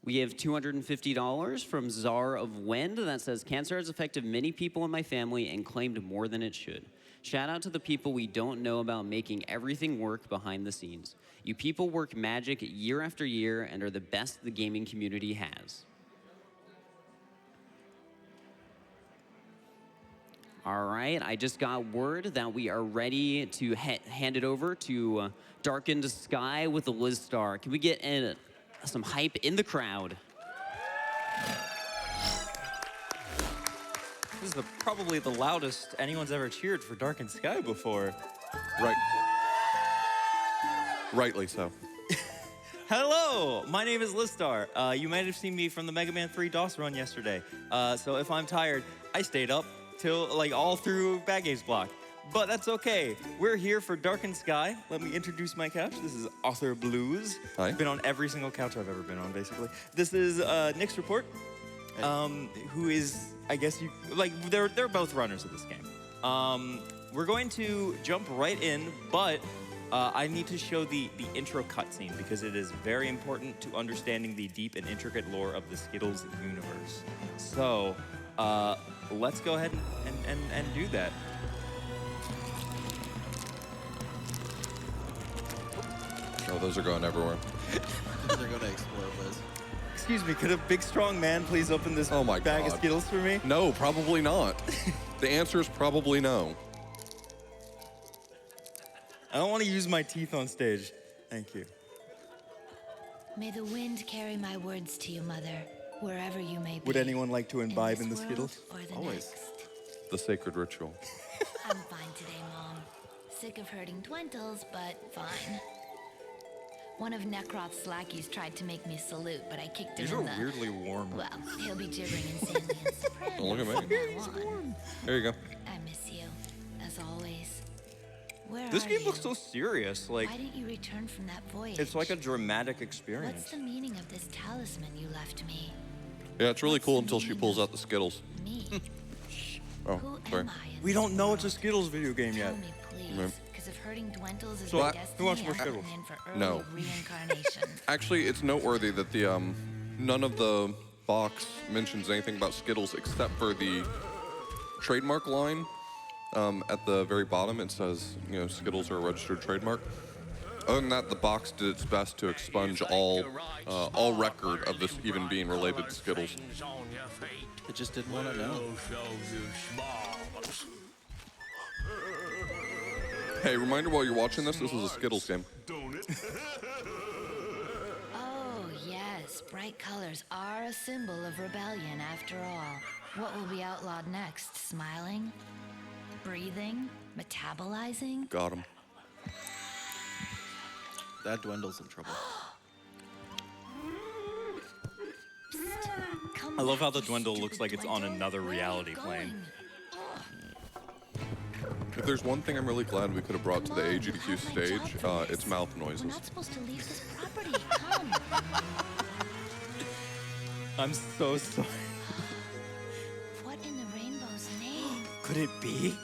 We have $250 from Czar of Wind that says, cancer has affected many people in my family and claimed more than it should. Shout out to the people we don't know about making everything work behind the scenes. You people work magic year after year and are the best the gaming community has. All right, I just got word that we are ready to hand it over to Darkened Skye with the Lizstar. Can we get some hype in the crowd? This is probably the loudest anyone's ever cheered for Darkened Skye before. Right. Rightly so. Hello, my name is Lizstar. You might have seen me from the Mega Man 3 DOS run yesterday. So if I'm tired, I stayed up till all through Bad Games Block. But that's okay. We're here for Darkened Skye. Let me introduce my couch. This is Authorblues. Hi. Been on every single couch I've ever been on, basically. This is Nixreport, who is, I guess they're both runners of this game. We're going to jump right in, but I need to show the intro cutscene because it is very important to understanding the deep and intricate lore of the Skittles universe. So, let's go ahead and do that. Oh, those are going everywhere. They're going to explode, Liz. Excuse me, could a big strong man please open this bag of Skittles for me? No, probably not. The answer is probably no. I don't want to use my teeth on stage. Thank you. May the wind carry my words to you, Mother, wherever you may be. Would anyone like to imbibe in the this Skittles? world or the Always. next? The sacred ritual. I'm fine today, Mom. Sick of hurting Twentles, but fine. One of Necroth's lackeys tried to make me salute, but I kicked him These in are the... weirdly warm. Well, he'll be gibbering insanely and soprano Don't look at from me. now on. There you go. I miss you, as always. Where This are game you? looks so serious. Why didn't you return from that voyage? It's like a dramatic experience. What's the meaning of this talisman you left me? Yeah, it's really cool until she pulls out the Skittles. Me? Oh, Who sorry. am I? in We this don't know world? it's a Skittles video game Tell yet. me, please. Right. Because if hurting Dwentles is So, my who destiny, wants more I'm Skittles? in for early No. reincarnation. Actually, it's noteworthy that the none of the box mentions anything about Skittles except for the trademark line. At the very bottom, it says, Skittles are a registered trademark. Other than that, the box did its best to expunge all record of this even being related to Skittles. It just didn't want to know. Hey, reminder while you're watching this is a Skittles game. Oh, yes. Bright colors are a symbol of rebellion after all. What will be outlawed next? Smiling? Breathing? Metabolizing? Got him. That dwindles in trouble. Come I love how back, the you Dwindle stupid looks like it's on Dwindle. another Where are you reality plane. going? If there's one thing I'm really glad we could have brought to the Come on, you AGDQ have my job stage, for it's this. mouth We're noises. not supposed to leave this property. Come. I'm so sorry. What in the rainbow's name? Could it be?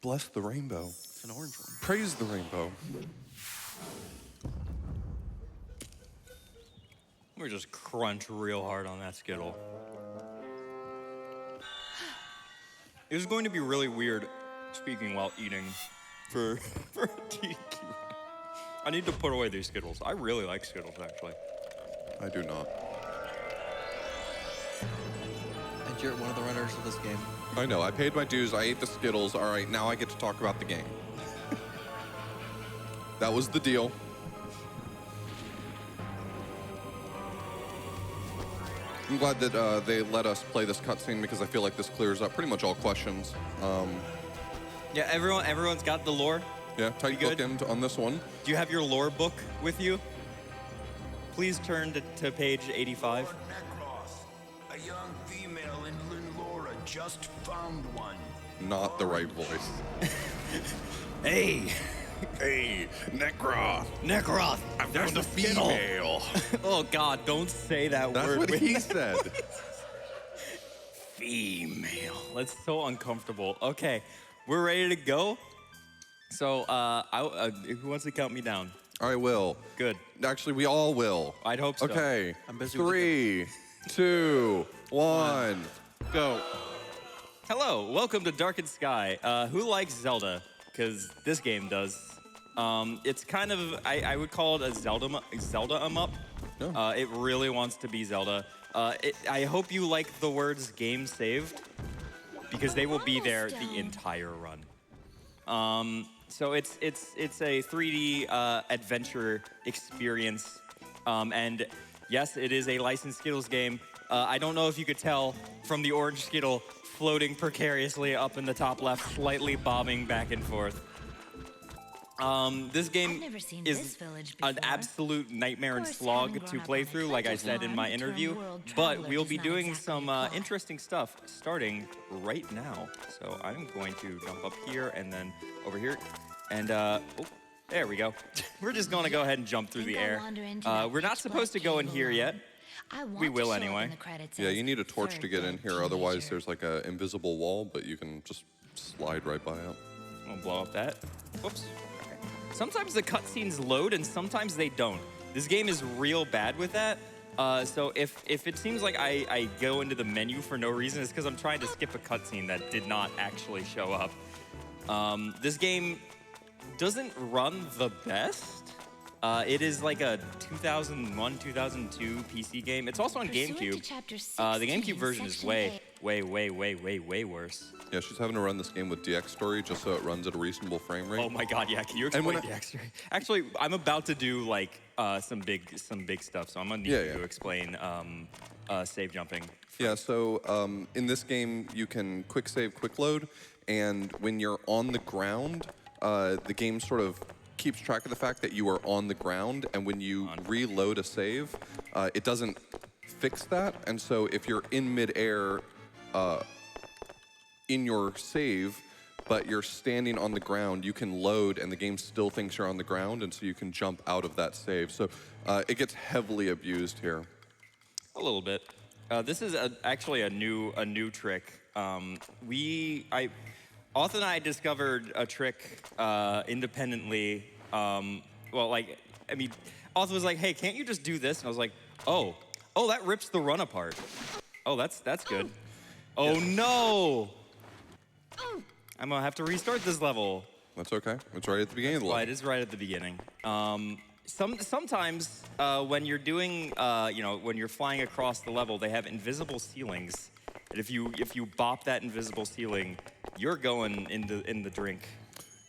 Bless the rainbow. It's an orange one. Praise the rainbow. Let me just crunch real hard on that Skittle. It was going to be really weird speaking while eating for a DQ. I need to put away these Skittles. I really like Skittles, actually. I do not. And you're one of the runners of this game. I know, I paid my dues, I ate the Skittles, all right, now I get to talk about the game. That was the deal. I'm glad that they let us play this cutscene because I feel like this clears up pretty much all questions. Yeah, everyone's got the lore. Yeah, tight good? bookend on this one. Do you have your lore book with you? Please turn to page 85. Necroth, a young female in Linlora just found one. Not the right voice. Hey, Hey, Necroth! Necroth, There's a female! Oh God, don't say that That's word. what he said. Female. That's so uncomfortable. Okay, we're ready to go. So, who wants to count me down? I will. Good. Actually, we all will. I'd hope so. Okay. I'm busy with 3, 2, 1, go. Hello, welcome to Darkened Skye. Who likes Zelda? Because this game does. It's kind of, I would call it a Zelda-em-up. No. It really wants to be Zelda. I hope you like the words game saved, because they will be there the entire run. So it's a 3D adventure experience, and yes, it is a licensed Skittles game. I don't know if you could tell from the orange Skittle floating precariously up in the top left, slightly bobbing back and forth. This game never seen is this village an before. absolute nightmare and Of course, slog having to grown up play on a through, like I country said in my farm, the term interview. world But traveler we'll does be not doing exactly some apply. interesting stuff starting right now. So I'm going to jump up here and then over here. And, oh, there we go. We're just going to go ahead and jump through Think the I'll air. wander into that We're not pitch supposed to black go in cave here yet. alone. I want We to will show up anyway. in the credits Yeah, as you need a torch to third get in grade here. Otherwise, teenager. there's like an invisible wall, but you can just slide right by it. We'll blow up that. Whoops. Okay. Sometimes the cutscenes load and sometimes they don't. This game is real bad with that. So if it seems like I go into the menu for no reason, it's because I'm trying to skip a cutscene that did not actually show up. This game doesn't run the best. It is like a 2001, 2002 PC game. It's also on Pursuant to GameCube. Chapter The GameCube 16, version is Section way, A. way worse. Yeah, she's having to run this game with DX Story just so it runs at a reasonable frame rate. Oh my God, yeah. Can you And when explain the extra? Actually, I'm about to do like some big stuff, so I'm gonna need Yeah, you yeah. to explain save jumping. Yeah, so in this game, you can quick save, quick load, and when you're on the ground, the game sort of keeps track of the fact that you are on the ground, and when you reload a save, it doesn't fix that, and so if you're in midair in your save, but you're standing on the ground, you can load, and the game still thinks you're on the ground, and so you can jump out of that save. So it gets heavily abused here. A little bit. This is actually a new trick. Auth and I discovered a trick independently. Auth was like, "Hey, can't you just do this?" And I was like, "Oh, that rips the run apart. Oh, that's good. Oh no! I'm gonna have to restart this level." That's okay. It's right at the beginning of the Well, level. it is right at the beginning. Sometimes when you're doing, when you're flying across the level, they have invisible ceilings. And if you bop that invisible ceiling, you're going in the drink.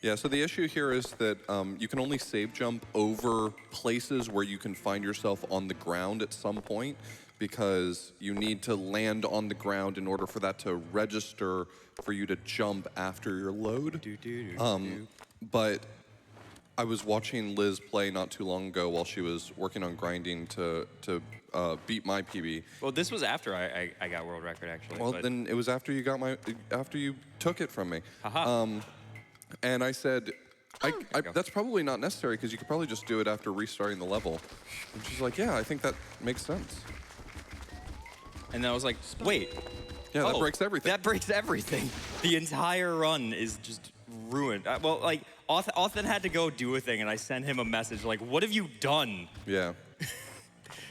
Yeah, so the issue here is that you can only save jump over places where you can find yourself on the ground at some point, because you need to land on the ground in order for that to register for you to jump after your load. But I was watching Liz play not too long ago while she was working on grinding to beat my PB. Well, this was after I got world record, actually. Well, but then it was after you took it from me. Haha. And I said, go. that's probably not necessary because you could probably just do it after restarting the level. And she's like, yeah, I think that makes sense. And then I was like, wait. Yeah, that Oh, breaks everything. That breaks everything. The entire run is just ruined. Auth then had to go do a thing, and I sent him a message like, what have you done? Yeah.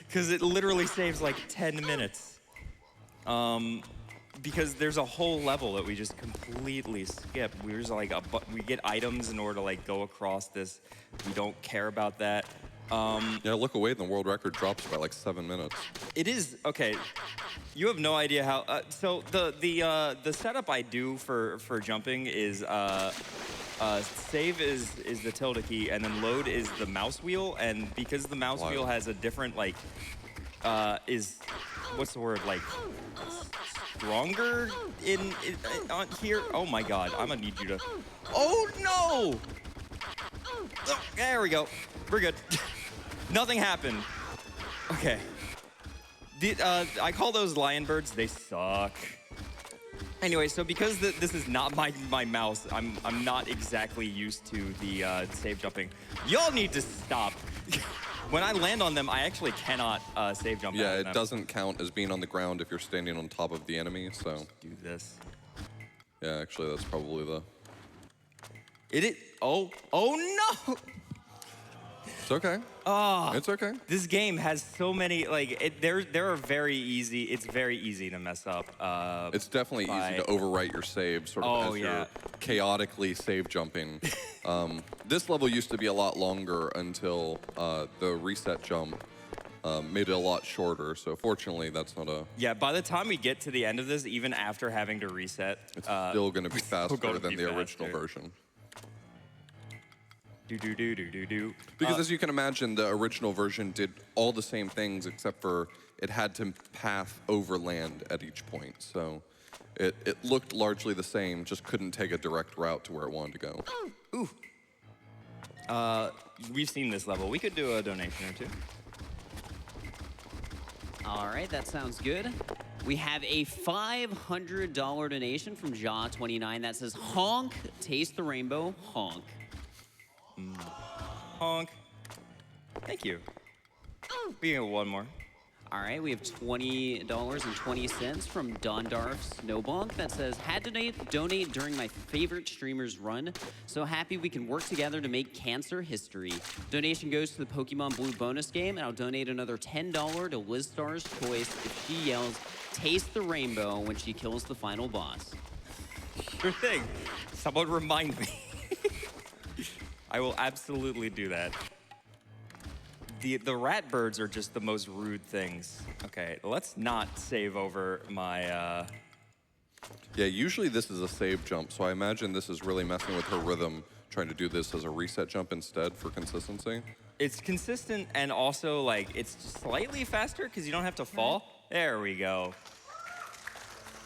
Because it literally saves like 10 minutes. Because there's a whole level that we just completely skip. We just like we get items in order to like go across this. We don't care about that. Yeah, look away, and the world record drops by like 7 minutes. It is okay. You have no idea how. So the setup I do for jumping is save is the tilde key, and then load is the mouse wheel. And because the mouse wheel has a different like what's the word, like stronger on here. Oh my God, I'm gonna need you to. Oh no! Oh, there we go. We're good. Nothing happened. Okay. I call those lion birds. They suck. Anyway, so because this is not my mouse, I'm not exactly used to the save jumping. Y'all need to stop. When I land on them, I actually cannot save jump. Yeah, on it them. doesn't count as being on the ground if you're standing on top of the enemy, so. Do this. Yeah, actually, that's probably the. Oh no! It's okay. Oh, It's okay. this game has so many, like, there are very easy, it's very easy to mess up. It's definitely easy to overwrite your save, sort of as you're chaotically save jumping. This level used to be a lot longer until the reset jump made it a lot shorter. So fortunately, that's not a... Yeah, by the time we get to the end of this, even after having to reset, It's still going to be faster than the original version. Do. Because as you can imagine, the original version did all the same things except for it had to path over land at each point. So it looked largely the same, just couldn't take a direct route to where it wanted to go. Ooh. We've seen this level. We could do a donation or two. All right, that sounds good. We have a $500 donation from Jaw29 that says, honk, taste the rainbow, honk. Honk. Thank you. We can get one more. All right, we have $20.20 from Dondarf Snowbonk that says, had to donate during my favorite streamer's run. So happy we can work together to make cancer history. Donation goes to the Pokemon Blue bonus game, and I'll donate another $10 to Lizstar's Choice if she yells, taste the rainbow when she kills the final boss. Sure thing. Someone remind me. I will absolutely do that. The rat birds are just the most rude things. Okay, let's not save over my... Yeah, usually this is a save jump, so I imagine this is really messing with her rhythm, trying to do this as a reset jump instead for consistency. It's consistent and also, like, it's slightly faster because you don't have to fall. There we go.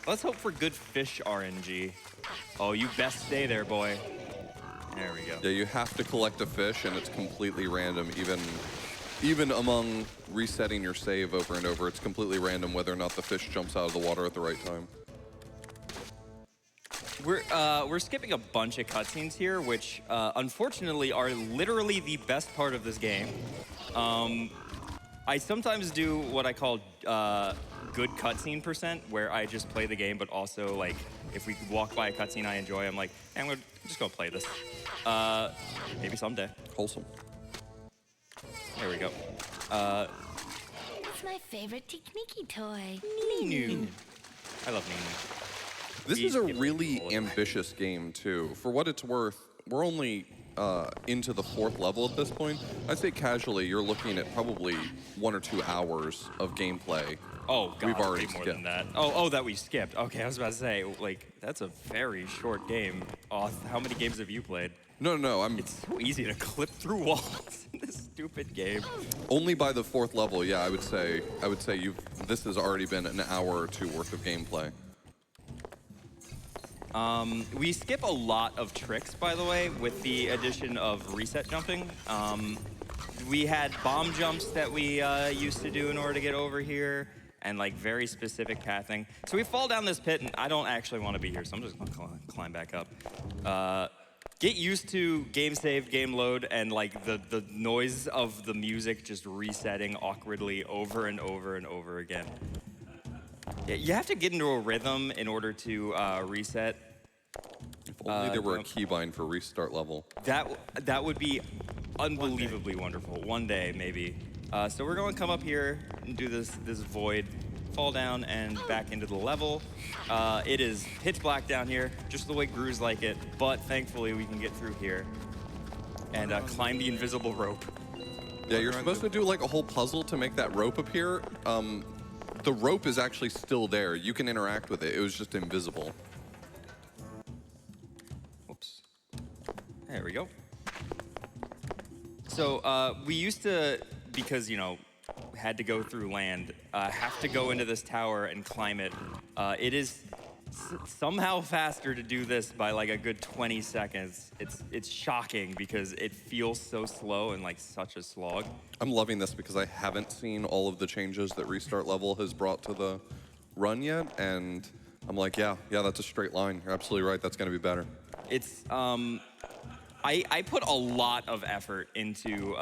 Let's hope for good fish RNG. Oh, you best stay there, boy. There we go. Yeah, you have to collect a fish, and it's completely random, even among resetting your save over and over, it's completely random whether or not the fish jumps out of the water at the right time. We're skipping a bunch of cutscenes here, which unfortunately are literally the best part of this game. I sometimes do what I call good cutscene percent, where I just play the game, but also, like, if we walk by a cutscene I enjoy, I'm like, hey, I'm just gonna play this. Maybe someday. Wholesome. There we go. It's my favorite Tikniki toy. Ninu. I love Ninu. This is a really ambitious game, too. For what it's worth, we're only into the 4th level at this point. I'd say casually, you're looking at probably 1 or 2 hours of gameplay. Oh, God, we've already way more skipped. than that. Oh, that we skipped. Okay, I was about to say, like, that's a very short game. How many games have you played? No, It's so easy to clip through walls in this stupid game. only by the 4th level. Yeah, I would say this has already been an hour or 2 worth of gameplay. We skip a lot of tricks, by the way, with the addition of reset jumping. We had bomb jumps that we used to do in order to get over here, and like very specific pathing. So we fall down this pit, and I don't actually want to be here, so I'm just gonna climb back up. Get used to game save, game load, and like the noise of the music just resetting awkwardly over and over and over again. Yeah, you have to get into a rhythm in order to reset. If only there were a keybind for restart level. That would be unbelievably wonderful. One day, maybe. So we're going to come up here and do this void, fall down and back into the level. It is pitch black down here, just the way Gru's like it, but thankfully we can get through here and climb the invisible rope. Yeah, you're supposed to do like a whole puzzle to make that rope appear. The rope is actually still there. You can interact with it. It was just invisible. Whoops. There we go. So we used to, because, you know, had to go through land, have to go into this tower and climb it. It is somehow faster to do this by like a good 20 seconds. It's shocking because it feels so slow and like such a slog. I'm loving this because I haven't seen all of the changes that Restart Level has brought to the run yet, and I'm like, yeah, that's a straight line. You're absolutely right. That's going to be better. It's I put a lot of effort into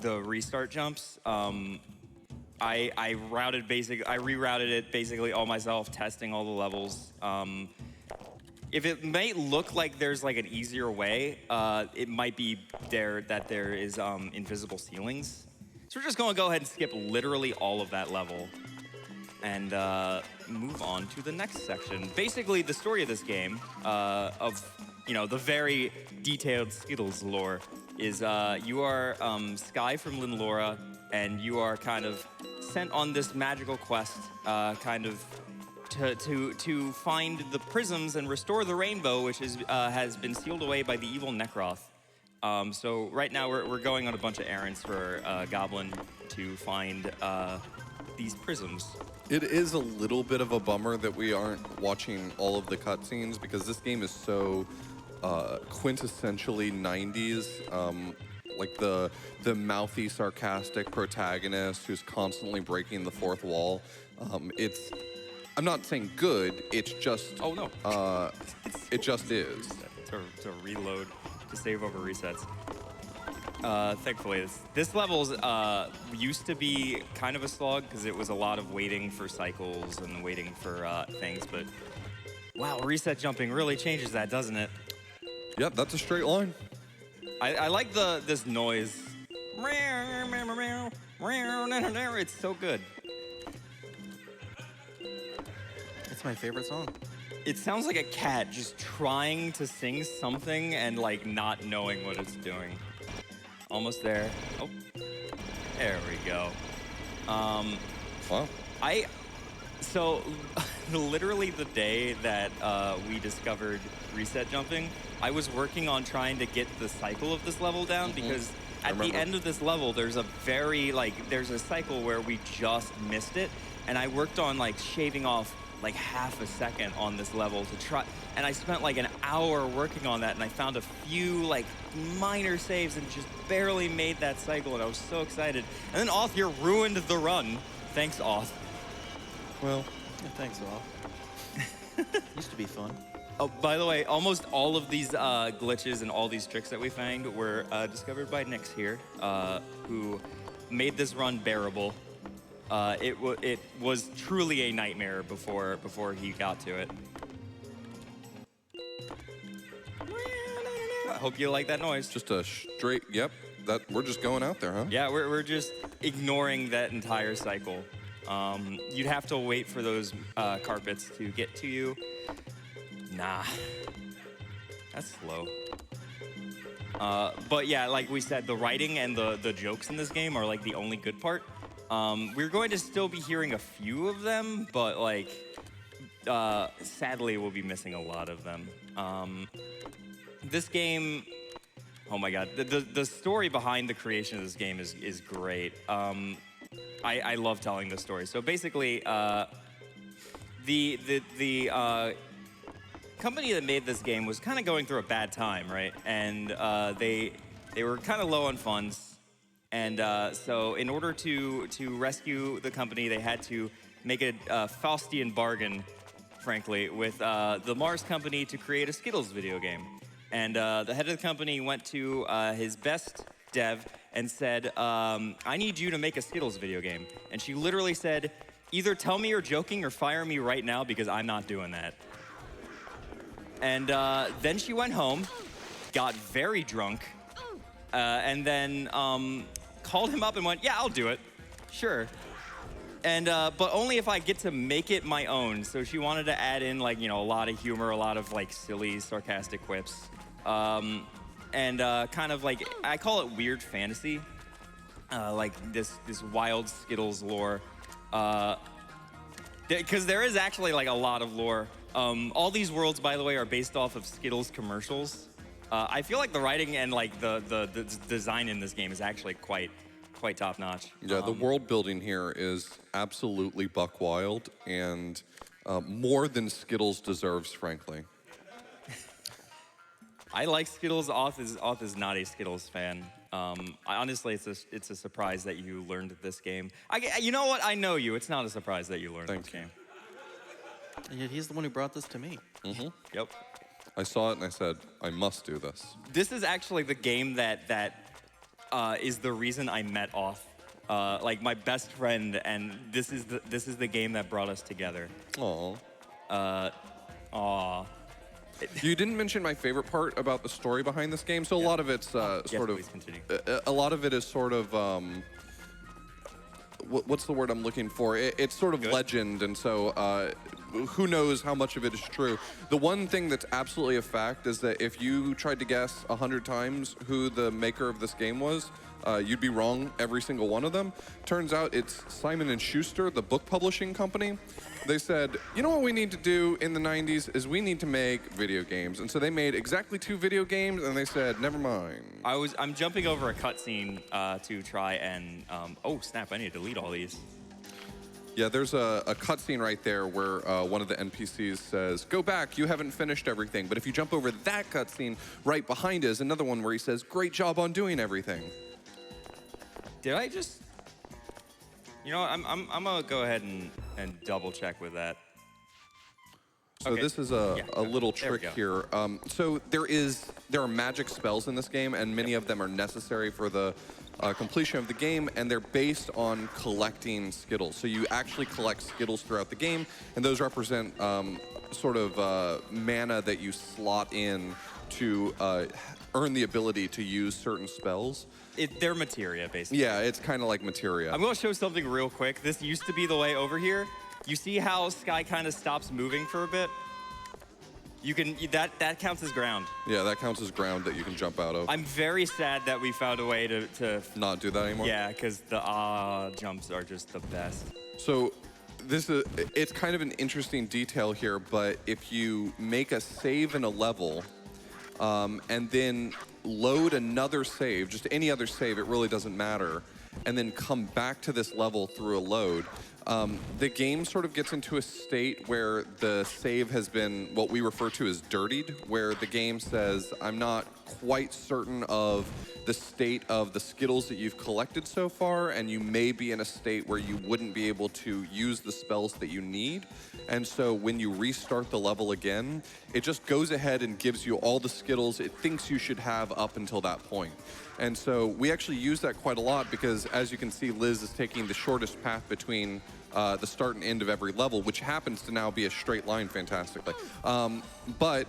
the restart jumps. I rerouted it basically all myself, testing all the levels. if it might look like there's like an easier way, it might be there is invisible ceilings. So we're just gonna go ahead and skip literally all of that level and move on to the next section. Basically, the story of this game, the very detailed Skittles lore, is you are Skye from Lynn and you are kind of sent on this magical quest, to find the prisms and restore the rainbow, which has been sealed away by the evil Necroth. So right now we're going on a bunch of errands for Goblin to find these prisms. It is a little bit of a bummer that we aren't watching all of the cutscenes because this game is so quintessentially 90s. Like the mouthy, sarcastic protagonist who's constantly breaking the fourth wall. I'm not saying good. It's just. Oh no. It just is. To reload, to save over resets. Thankfully, this level's used to be kind of a slog because it was a lot of waiting for cycles and waiting for things. But wow, reset jumping really changes that, doesn't it? Yep, that's a straight line. I like this noise. It's so good. It's my favorite song. It sounds like a cat just trying to sing something and like not knowing what it's doing. Almost there. Oh, there we go. Wow. So literally the day that we discovered reset jumping, I was working on trying to get the cycle of this level down because at the end of this level, there's a cycle where we just missed it. And I worked on like shaving off like half a second on this level to try, and I spent like an hour working on that, and I found a few like minor saves and just barely made that cycle, and I was so excited. And then Auth here ruined the run. Thanks, Auth. Well, yeah, thanks, Al. Used to be fun. Oh, by the way, almost all of these glitches and all these tricks that we found were discovered by Nix here, who made this run bearable. It was truly a nightmare before he got to it. I hope you like that noise. Just a straight. Yep. We're just going out there, huh? Yeah, we're just ignoring that entire cycle. You'd have to wait for those carpets to get to you. Nah, that's slow. But yeah, like we said, the writing and the jokes in this game are like the only good part. We're going to still be hearing a few of them, but like, sadly, we'll be missing a lot of them. This game, oh my God, the story behind the creation of this game is great. I love telling this story. So basically, the company that made this game was kind of going through a bad time, right? And they were kind of low on funds. And so in order to rescue the company, they had to make a Faustian bargain, frankly, with the Mars company to create a Skittles video game. And the head of the company went to his best dev and said, I need you to make a Skittles video game. And she literally said, either tell me you're joking or fire me right now because I'm not doing that. And then she went home, got very drunk, and then called him up and went, yeah, I'll do it. Sure. And but only if I get to make it my own. So she wanted to add in like, a lot of humor, a lot of like silly, sarcastic quips. And kind of like, I call it weird fantasy. Like this wild Skittles lore. Because there is actually like a lot of lore. All these worlds, by the way, are based off of Skittles commercials. I feel like the writing and like the design in this game is actually quite top notch. Yeah, the world building here is absolutely buck wild and more than Skittles deserves, frankly. I like Skittles. Auth is not a Skittles fan. Honestly, it's a surprise that you learned this game. You know what? I know you. It's not a surprise that you learned this game. And yet he's the one who brought this to me. Mm-hmm. Yep. I saw it and I said, I must do this. This is actually the game that is the reason I met Auth. Like my best friend, and this is the game that brought us together. Aww. Aw. You didn't mention my favorite part about the story behind this game. So a lot of it's Yes, sort of. please continue. A lot of it is sort of. What's the word I'm looking for? It's sort of Good. legend, and so who knows how much of it is true. The one thing that's absolutely a fact is that if you tried to guess 100 times who the maker of this game was, you'd be wrong every single one of them. Turns out it's Simon & Schuster, the book publishing company. They said, you know what we need to do in the 90s is we need to make video games. And so they made exactly 2 video games, and they said, never mind. I'm jumping over a cutscene to try and, oh snap, I need to delete all these. Yeah, there's a cutscene right there where one of the NPCs says, go back, you haven't finished everything. But if you jump over that cutscene, right behind is another one where he says, great job on doing everything. Did I just, you know, I'm gonna go ahead and double check with that. So Okay. this is Yeah, a little there we trick go. here. So there are magic spells in this game, and many of them are necessary for the completion of the game, and they're based on collecting Skittles. So you actually collect Skittles throughout the game, and those represent sort of mana that you slot in to earn the ability to use certain spells. They're materia, basically. Yeah, it's kind of like materia. I'm gonna show something real quick. This used to be the way over here. You see how Skye kind of stops moving for a bit? You can, that counts as ground. Yeah, that counts as ground that you can jump out of. I'm very sad that we found a way to Not do that anymore? yeah, because the jumps are just the best. So it's kind of an interesting detail here, but if you make a save in a level and then load another save, just any other save, it really doesn't matter, and then come back to this level through a load, the game sort of gets into a state where the save has been what we refer to as dirtied, where the game says, I'm not quite certain of the state of the Skittles that you've collected so far, and you may be in a state where you wouldn't be able to use the spells that you need. And so when you restart the level again, it just goes ahead and gives you all the Skittles it thinks you should have up until that point. And so we actually use that quite a lot because, as you can see, Liz is taking the shortest path between the start and end of every level, which happens to now be a straight line fantastically. But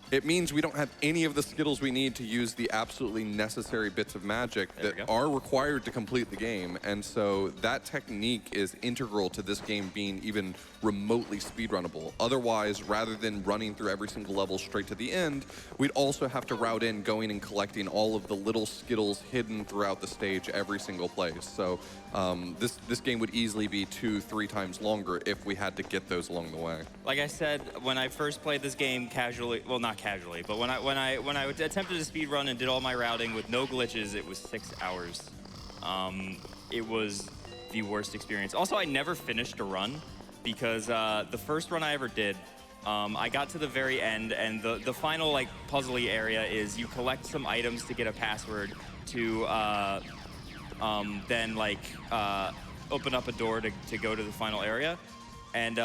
it means we don't have any of the Skittles we need to use the absolutely necessary bits of magic that are required to complete the game. And so that technique is integral to this game being even remotely speedrunnable. Otherwise, rather than running through every single level straight to the end, we'd also have to route in going and collecting all of the little Skittles hidden throughout the stage every single place. So this game would easily be 2-3 times longer if we had to get those along the way. Like I said, when I first played this game casually, well, not casually, but when I attempted to speed run and did all my routing with no glitches, it was 6 hours. It was the worst experience. Also, I never finished a run because the first run I ever did, I got to the very end, and the final like puzzly area is you collect some items to get a password to then like open up a door to go to the final area, and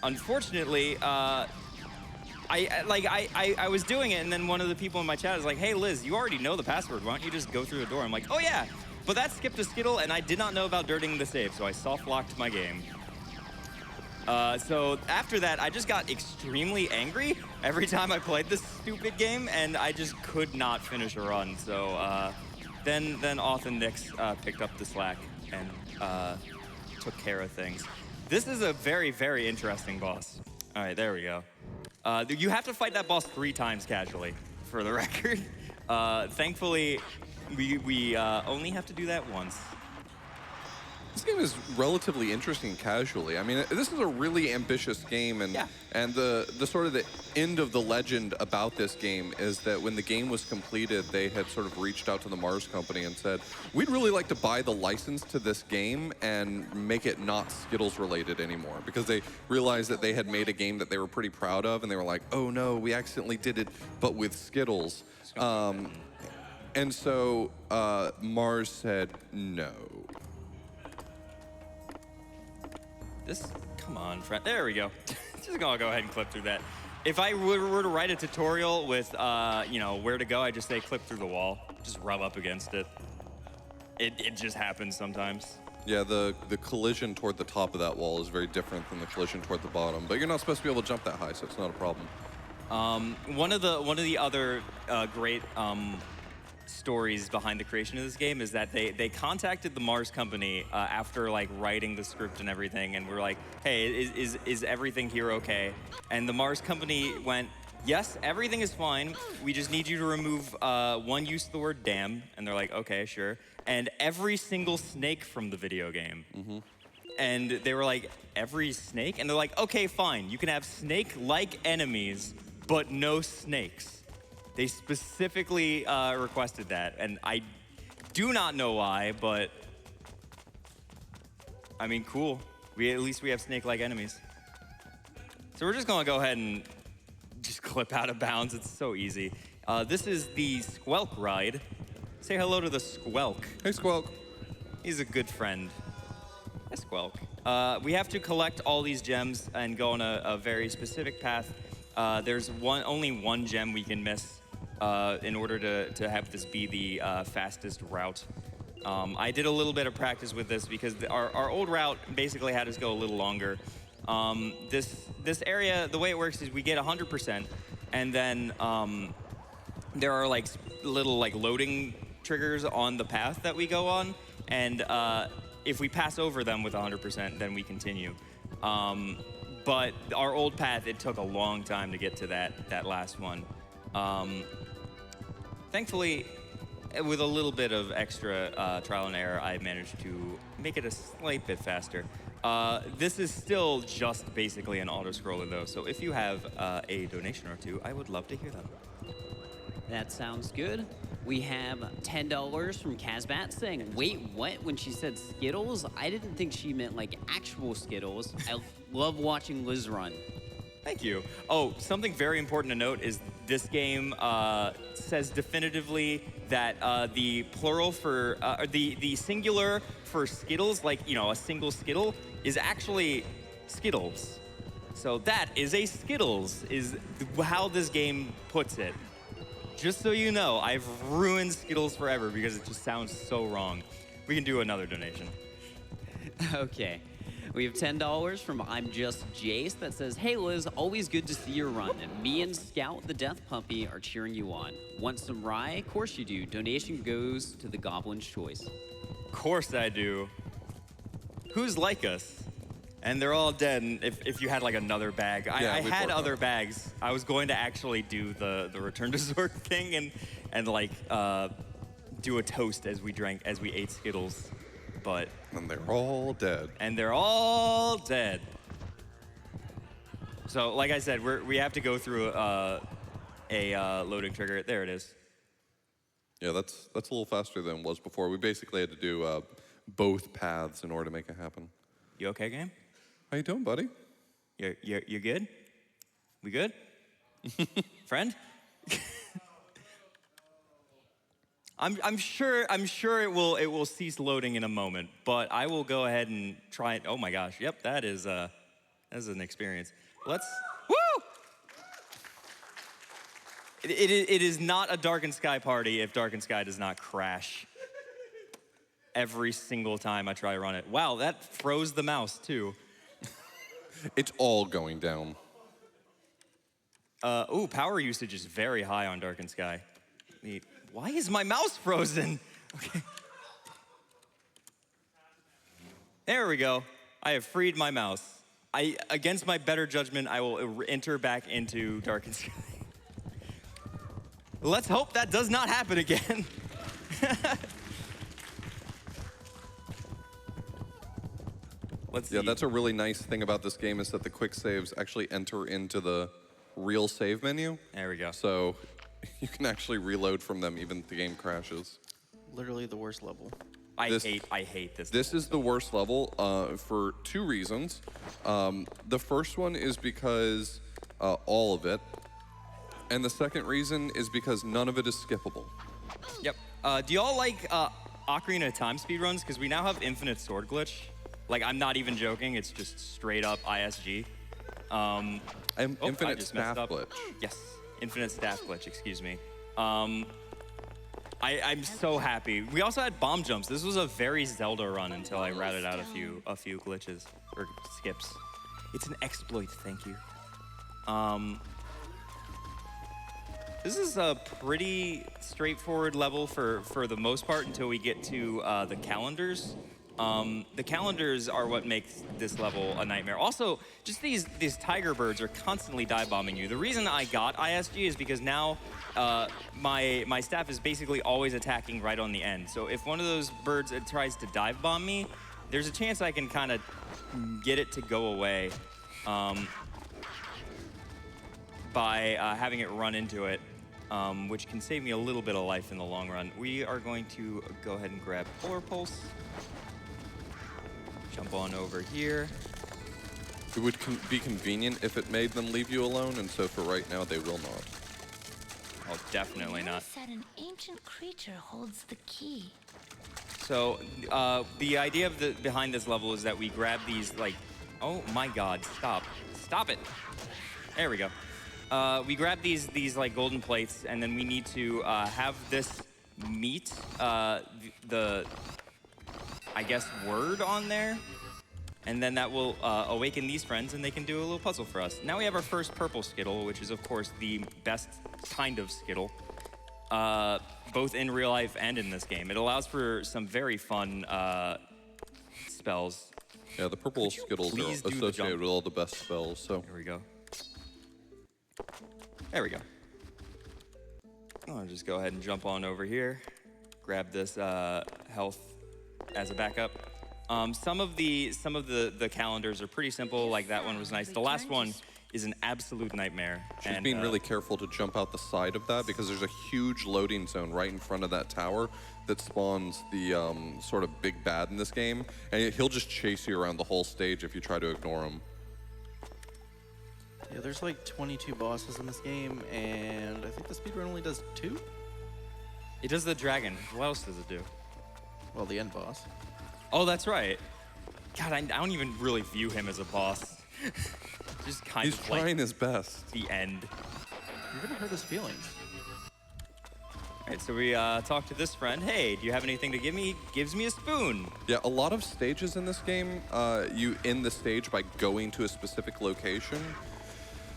unfortunately, I was doing it, and then one of the people in my chat is like, hey Liz, you already know the password, why don't you just go through the door? I'm like, oh yeah, but that skipped a Skittle, and I did not know about dirtying the save, so I soft-locked my game. So after that, I just got extremely angry every time I played this stupid game, and I just could not finish a run. So then Auth and Nix picked up the slack and took care of things. This is a very, very interesting boss. All right, there we go. You have to fight that boss 3 times casually, for the record. Thankfully, we only have to do that once. This game is relatively interesting casually. I mean, this is a really ambitious game, and and the sort of the end of the legend about this game is that when the game was completed, they had sort of reached out to the Mars company and said, we'd really like to buy the license to this game and make it not Skittles related anymore, because they realized that they had made a game that they were pretty proud of, and they were like, oh no, we accidentally did it, but with Skittles. And so Mars said no. Come on, friend. There we go. Just gonna go ahead and clip through that. If I were to write a tutorial with, you know, where to go, I'd just say clip through the wall. Just rub up against it. It just happens sometimes. Yeah, the collision toward the top of that wall is very different than the collision toward the bottom. But you're not supposed to be able to jump that high, so it's not a problem. One of the other great stories behind the creation of this game is that they contacted the Mars company after like writing the script and everything, and we're like, hey, is everything here okay? And the Mars company went, yes, everything is fine. We just need you to remove one use of the word damn. And they're like, okay, sure. And every single snake from the video game. And they were like, every snake? And they're like, okay, fine. You can have snake-like enemies, but no snakes. They specifically requested that. And I do not know why, but I mean, cool. At least we have snake-like enemies. So we're just gonna go ahead and just clip out of bounds. It's so easy. This is the Squelk ride. Say hello to the Squelk. Hey, Squelk. He's a good friend. Hi, Squelk. We have to collect all these gems and go on a very specific path. There's only one gem we can miss in order to have this be the fastest route. I did a little bit of practice with this because our old route basically had us go a little longer. This area, the way it works is we get 100%, and then there are like little like loading triggers on the path that we go on, and if we pass over them with 100%, then we continue. But our old path, it took a long time to get to that last one. Thankfully, with a little bit of extra trial and error, I managed to make it a slight bit faster. This is still just basically an auto-scroller though, so if you have a donation or two, I would love to hear them. That sounds good. We have $10 from Casbat saying, wait, what? When she said Skittles, I didn't think she meant like actual Skittles. I love watching Liz run. Thank you. Oh, something very important to note is this game says definitively that the plural for, the singular for Skittles, like, you know, a single Skittle, is actually Skittles. So that is a Skittles, is how this game puts it. Just so you know, I've ruined Skittles forever because it just sounds so wrong. We can do another donation. Okay. We have $10 from I'm Just Jace that says, hey Liz, always good to see your run. Me and Scout the Death Puppy are cheering you on. Want some rye? Of course you do. Donation goes to the Goblin's Choice. Of course I do. Who's like us? And they're all dead. And if you had like another bag, Yeah, I we had broke other up. bags. I was going to actually do the Return to Zork thing and like do a toast as we ate Skittles, but And they're all dead. and they're all dead. So like I said, we have to go through a loading trigger. There it is. Yeah, that's a little faster than it was before. We basically had to do both paths in order to make it happen. You okay, game? How you doing, buddy? You good? We good? Friend? I'm sure it will cease loading in a moment, but I will go ahead and try it. Oh my gosh, yep, that is an experience. Let's woo! It is not a Darkened Skye party if Darkened Skye does not crash every single time I try to run it. Wow, that froze the mouse too. It's all going down. Ooh, power usage is very high on Darkened Skye. Why is my mouse frozen? Okay. There we go. I have freed my mouse. Against my better judgment, I will enter back into Darkened Skye. Let's hope that does not happen again. Let's see. Yeah, that's a really nice thing about this game is that the quick saves actually enter into the real save menu. There we go. So you can actually reload from them even if the game crashes. Literally the worst level. I this- hate this. This is the worst level for two reasons. The first one is because all of it. And the second reason is because none of it is skippable. Yep. Do y'all like Ocarina of Time speedruns? Because we now have infinite sword glitch. Like, I'm not even joking. It's just straight up ISG. And I infinite just messed staff up. glitch. Yes, infinite staff glitch, excuse me. I'm so happy. We also had bomb jumps. This was a very Zelda run until I ratted out a few glitches or skips. It's an exploit, thank you. This is a pretty straightforward level for the most part until we get to the calendars. The calendars are what makes this level a nightmare. Also, just these tiger birds are constantly dive bombing you. The reason I got ISG is because now my staff is basically always attacking right on the end. So if one of those birds tries to dive bomb me, there's a chance I can kind of get it to go away by having it run into it. Which can save me a little bit of life in the long run. We are going to go ahead and grab Polar Pulse. Jump on over here. It would be convenient if it made them leave you alone, and so for right now, they will not. Oh, definitely not. Said an ancient creature holds the key. So the idea of behind this level is that we grab these like, oh my God, stop it. There we go. We grab these like golden plates, and then we need to have this meet the, I guess, word on there, and then that will awaken these friends, and they can do a little puzzle for us. Now we have our first purple Skittle, which is of course the best kind of Skittle, both in real life and in this game. It allows for some very fun spells. Yeah, the purple Skittles are associated with all the best spells. So here we go. There we go. I'll just go ahead and jump on over here. Grab this health as a backup. Some of the calendars are pretty simple. Like that one was nice. The last one is an absolute nightmare. She's being really careful to jump out the side of that because there's a huge loading zone right in front of that tower that spawns the sort of big bad in this game, and he'll just chase you around the whole stage if you try to ignore him. Yeah, there's like 22 bosses in this game, and I think the speedrun only does 2? It does the dragon. What else does it do? Well, the end boss. Oh, that's right. God, I don't even really view him as a boss. Just kind He's of trying like his best. the end. You're gonna hurt his feelings. All right, so we talk to this friend. Hey, do you have anything to give me? Gives me a spoon. Yeah, a lot of stages in this game, you end the stage by going to a specific location.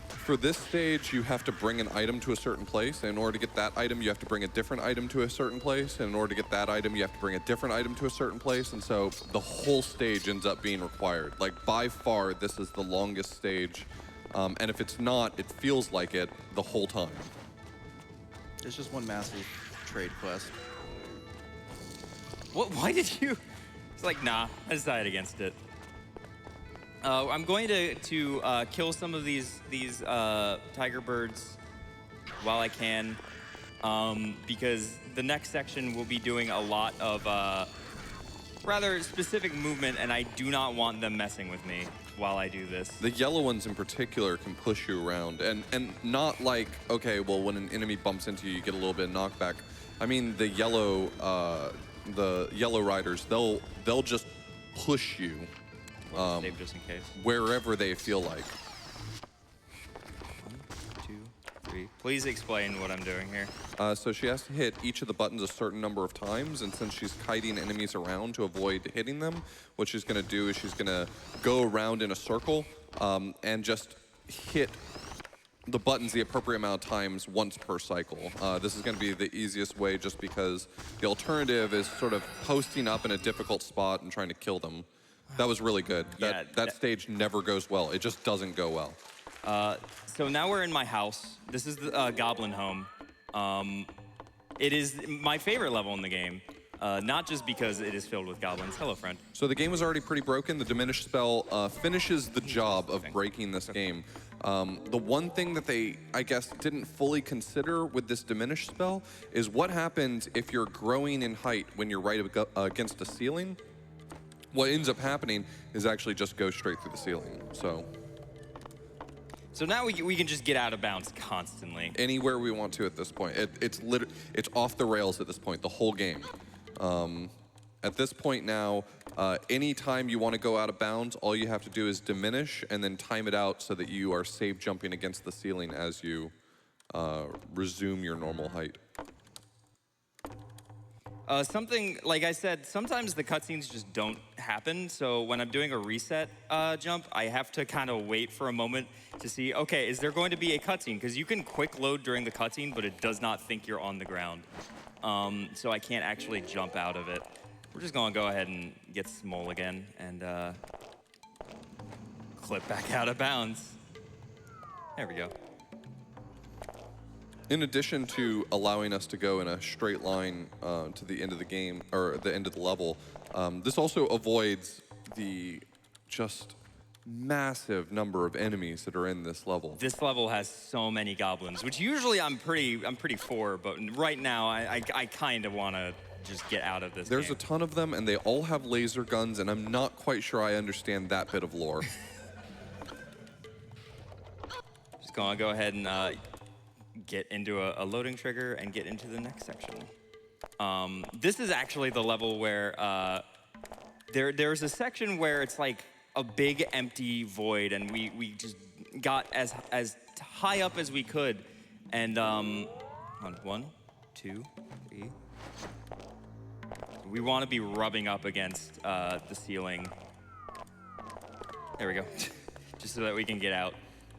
For this stage, you have to bring an item to a certain place. And in order to get that item, you have to bring a different item to a certain place. And in order to get that item, you have to bring a different item to a certain place. And so the whole stage ends up being required. Like, by far, this is the longest stage. And if it's not, it feels like it the whole time. It's just one massive trade quest. What? Why did you? It's like, nah, I decided against it. I'm going to kill some of these tiger birds while I can, because the next section will be doing a lot of rather specific movement, and I do not want them messing with me while I do this. The yellow ones in particular can push you around, and not like, okay, well, when an enemy bumps into you, you get a little bit of knockback. I mean, the yellow riders, they'll just push you. Save just in case. Wherever they feel like. 1, 2, 3. Please explain what I'm doing here. So she has to hit each of the buttons a certain number of times, and since she's kiting enemies around to avoid hitting them, what she's going to do is she's going to go around in a circle and just hit the buttons the appropriate amount of times once per cycle. This is going to be the easiest way just because the alternative is sort of posting up in a difficult spot and trying to kill them. That was really good. Yeah, that stage never goes well. It just doesn't go well. So now we're in my house. This is the Goblin home. It is my favorite level in the game, not just because it is filled with goblins. Hello, friend. So the game was already pretty broken. The Diminished spell finishes the job of breaking this game. The one thing that they, I guess, didn't fully consider with this Diminished spell is what happens if you're growing in height when you're right against a ceiling. What ends up happening is actually just go straight through the ceiling. So now we can just get out of bounds constantly. Anywhere we want to at this point. It's off the rails at this point, the whole game. At this point now, anytime you want to go out of bounds, all you have to do is diminish and then time it out so that you are safe jumping against the ceiling as you resume your normal height. Something, like I said, sometimes the cutscenes just don't happen. So when I'm doing a reset jump, I have to kind of wait for a moment to see, okay, is there going to be a cutscene? Because you can quick load during the cutscene, but it does not think you're on the ground. So I can't actually jump out of it. We're just gonna go ahead and get small again and clip back out of bounds. There we go. In addition to allowing us to go in a straight line to the end of the game, or the end of the level, this also avoids the just massive number of enemies that are in this level. This level has so many goblins, which usually I'm pretty for, but right now I kind of want to just get out of this There's game. a ton of them, and they all have laser guns, and I'm not quite sure I understand that bit of lore. Just gonna go ahead and get into a loading trigger and get into the next section. This is actually the level where there's a section where it's like a big empty void, and we just got as high up as we could, and on 1, 2, 3. We want to be rubbing up against the ceiling. There we go, just so that we can get out.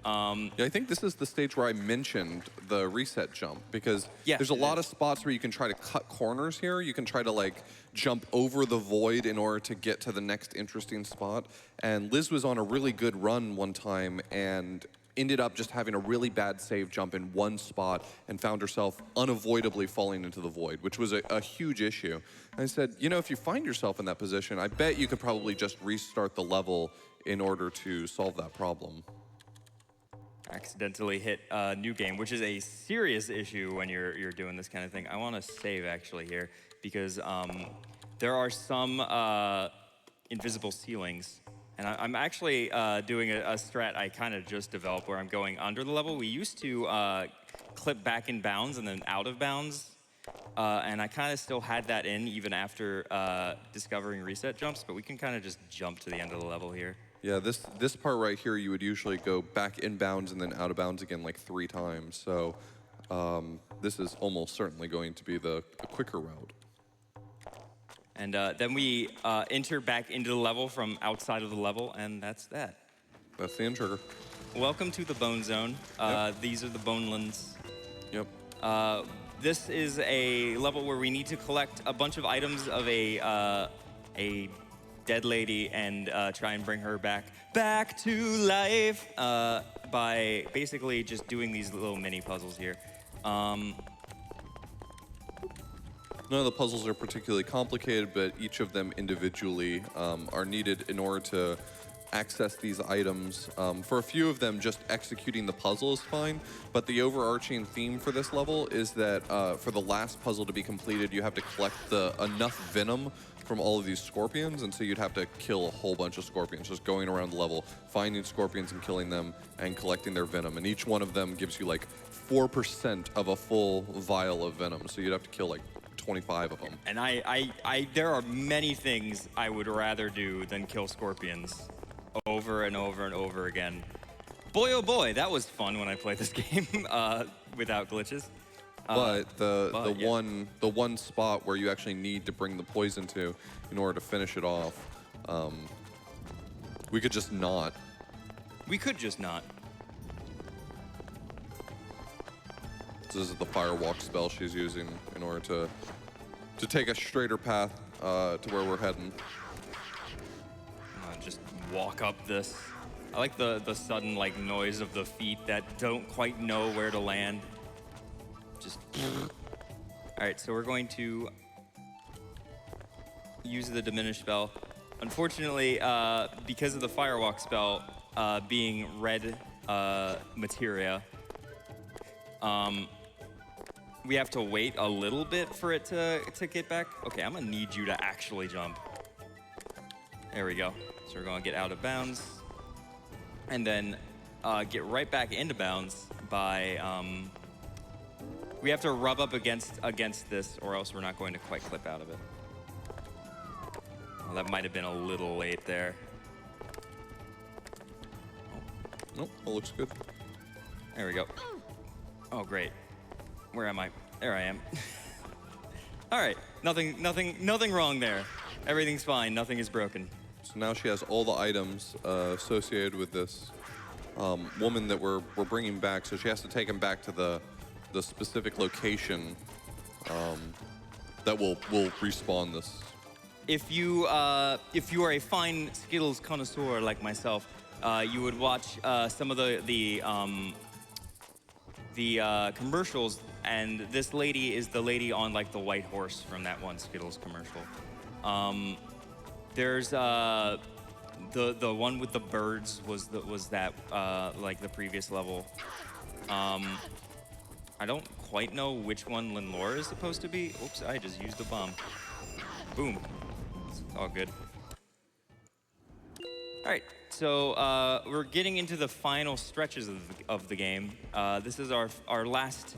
Yeah, I think this is the stage where I mentioned the reset jump, because Yes, there's a it lot is. of spots where you can try to cut corners here. You can try to like jump over the void in order to get to the next interesting spot. And Liz was on a really good run one time and ended up just having a really bad save jump in one spot and found herself unavoidably falling into the void, which was a huge issue. And I said, you know, if you find yourself in that position, I bet you could probably just restart the level in order to solve that problem. Accidentally hit new game, which is a serious issue when you're doing this kind of thing. I want to save actually here because there are some invisible ceilings, and I'm actually doing a strat I kind of just developed where I'm going under the level. We used to clip back in bounds and then out of bounds, and I kind of still had that in even after discovering reset jumps, but we can kind of just jump to the end of the level here. Yeah, this part right here, you would usually go back in bounds and then out of bounds again like 3 times. So this is almost certainly going to be the quicker route. And then we enter back into the level from outside of the level, and that's that. That's the end trigger. Welcome to the Bone Zone. Yep. These are the Bonelands. Yep. This is a level where we need to collect a bunch of items of a dead lady and try and bring her back to life by basically just doing these little mini puzzles here. None of the puzzles are particularly complicated, but each of them individually are needed in order to access these items. For a few of them, just executing the puzzle is fine, but the overarching theme for this level is that for the last puzzle to be completed, you have to collect enough venom from all of these scorpions, and so you'd have to kill a whole bunch of scorpions, just going around the level, finding scorpions and killing them, and collecting their venom. And each one of them gives you like 4% of a full vial of venom, so you'd have to kill like 25 of them. And there are many things I would rather do than kill scorpions over and over and over again. Boy, oh boy, that was fun when I played this game without glitches. But the yeah. one spot where you actually need to bring the poison to in order to finish it off, we could just not. We could just not. This is the firewalk spell she's using in order to take a straighter path to where we're heading. Just walk up this. I like the sudden like noise of the feet that don't quite know where to land. Just. All right, so we're going to use the diminish spell. Unfortunately, because of the firewalk spell being red materia, we have to wait a little bit for it to get back. Okay, I'm gonna need you to actually jump. There we go. So we're gonna get out of bounds, and then get right back into bounds by. We have to rub up against this, or else we're not going to quite clip out of it. Well, that might have been a little late there. Nope, that looks good. There we go. Oh, great. Where am I? There I am. All right. Nothing wrong there. Everything's fine. Nothing is broken. So now she has all the items associated with this woman that we're bringing back. So she has to take him back to the specific location that will respawn this. If you are a fine Skittles connoisseur like myself, you would watch some of the commercials, and this lady is the lady on like the white horse from that one Skittles commercial. There's the one with the birds was that like the previous level. I don't quite know which one Lizstar is supposed to be. Oops, I just used a bomb. Boom. It's all good. All right, so we're getting into the final stretches of the game. This is our last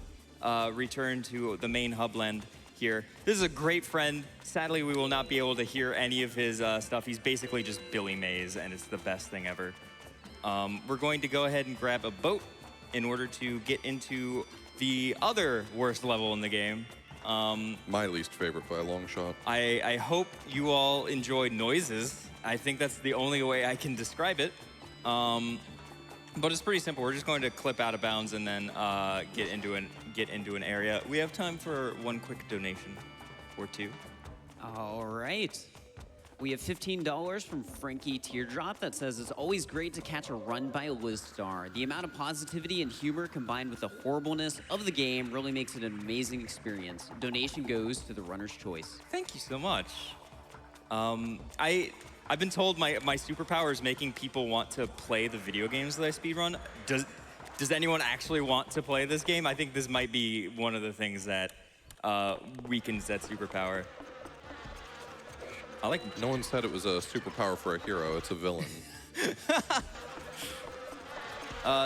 return to the main hubland here. This is a great friend. Sadly, we will not be able to hear any of his stuff. He's basically just Billy Mays, and it's the best thing ever. We're going to go ahead and grab a boat in order to get into the other worst level in the game. My least favorite by a long shot. I hope you all enjoy noises. I think that's the only way I can describe it. But it's pretty simple. We're just going to clip out of bounds and then get into an area. We have time for one quick donation or two. All right. We have $15 from Frankie Teardrop that says, it's always great to catch a run by Lizstar. The amount of positivity and humor combined with the horribleness of the game really makes it an amazing experience. Donation goes to the runner's choice. Thank you so much. I've been told my superpower is making people want to play the video games that I speedrun. Does anyone actually want to play this game? I think this might be one of the things that weakens that superpower. No one said it was a superpower for a hero. It's a villain.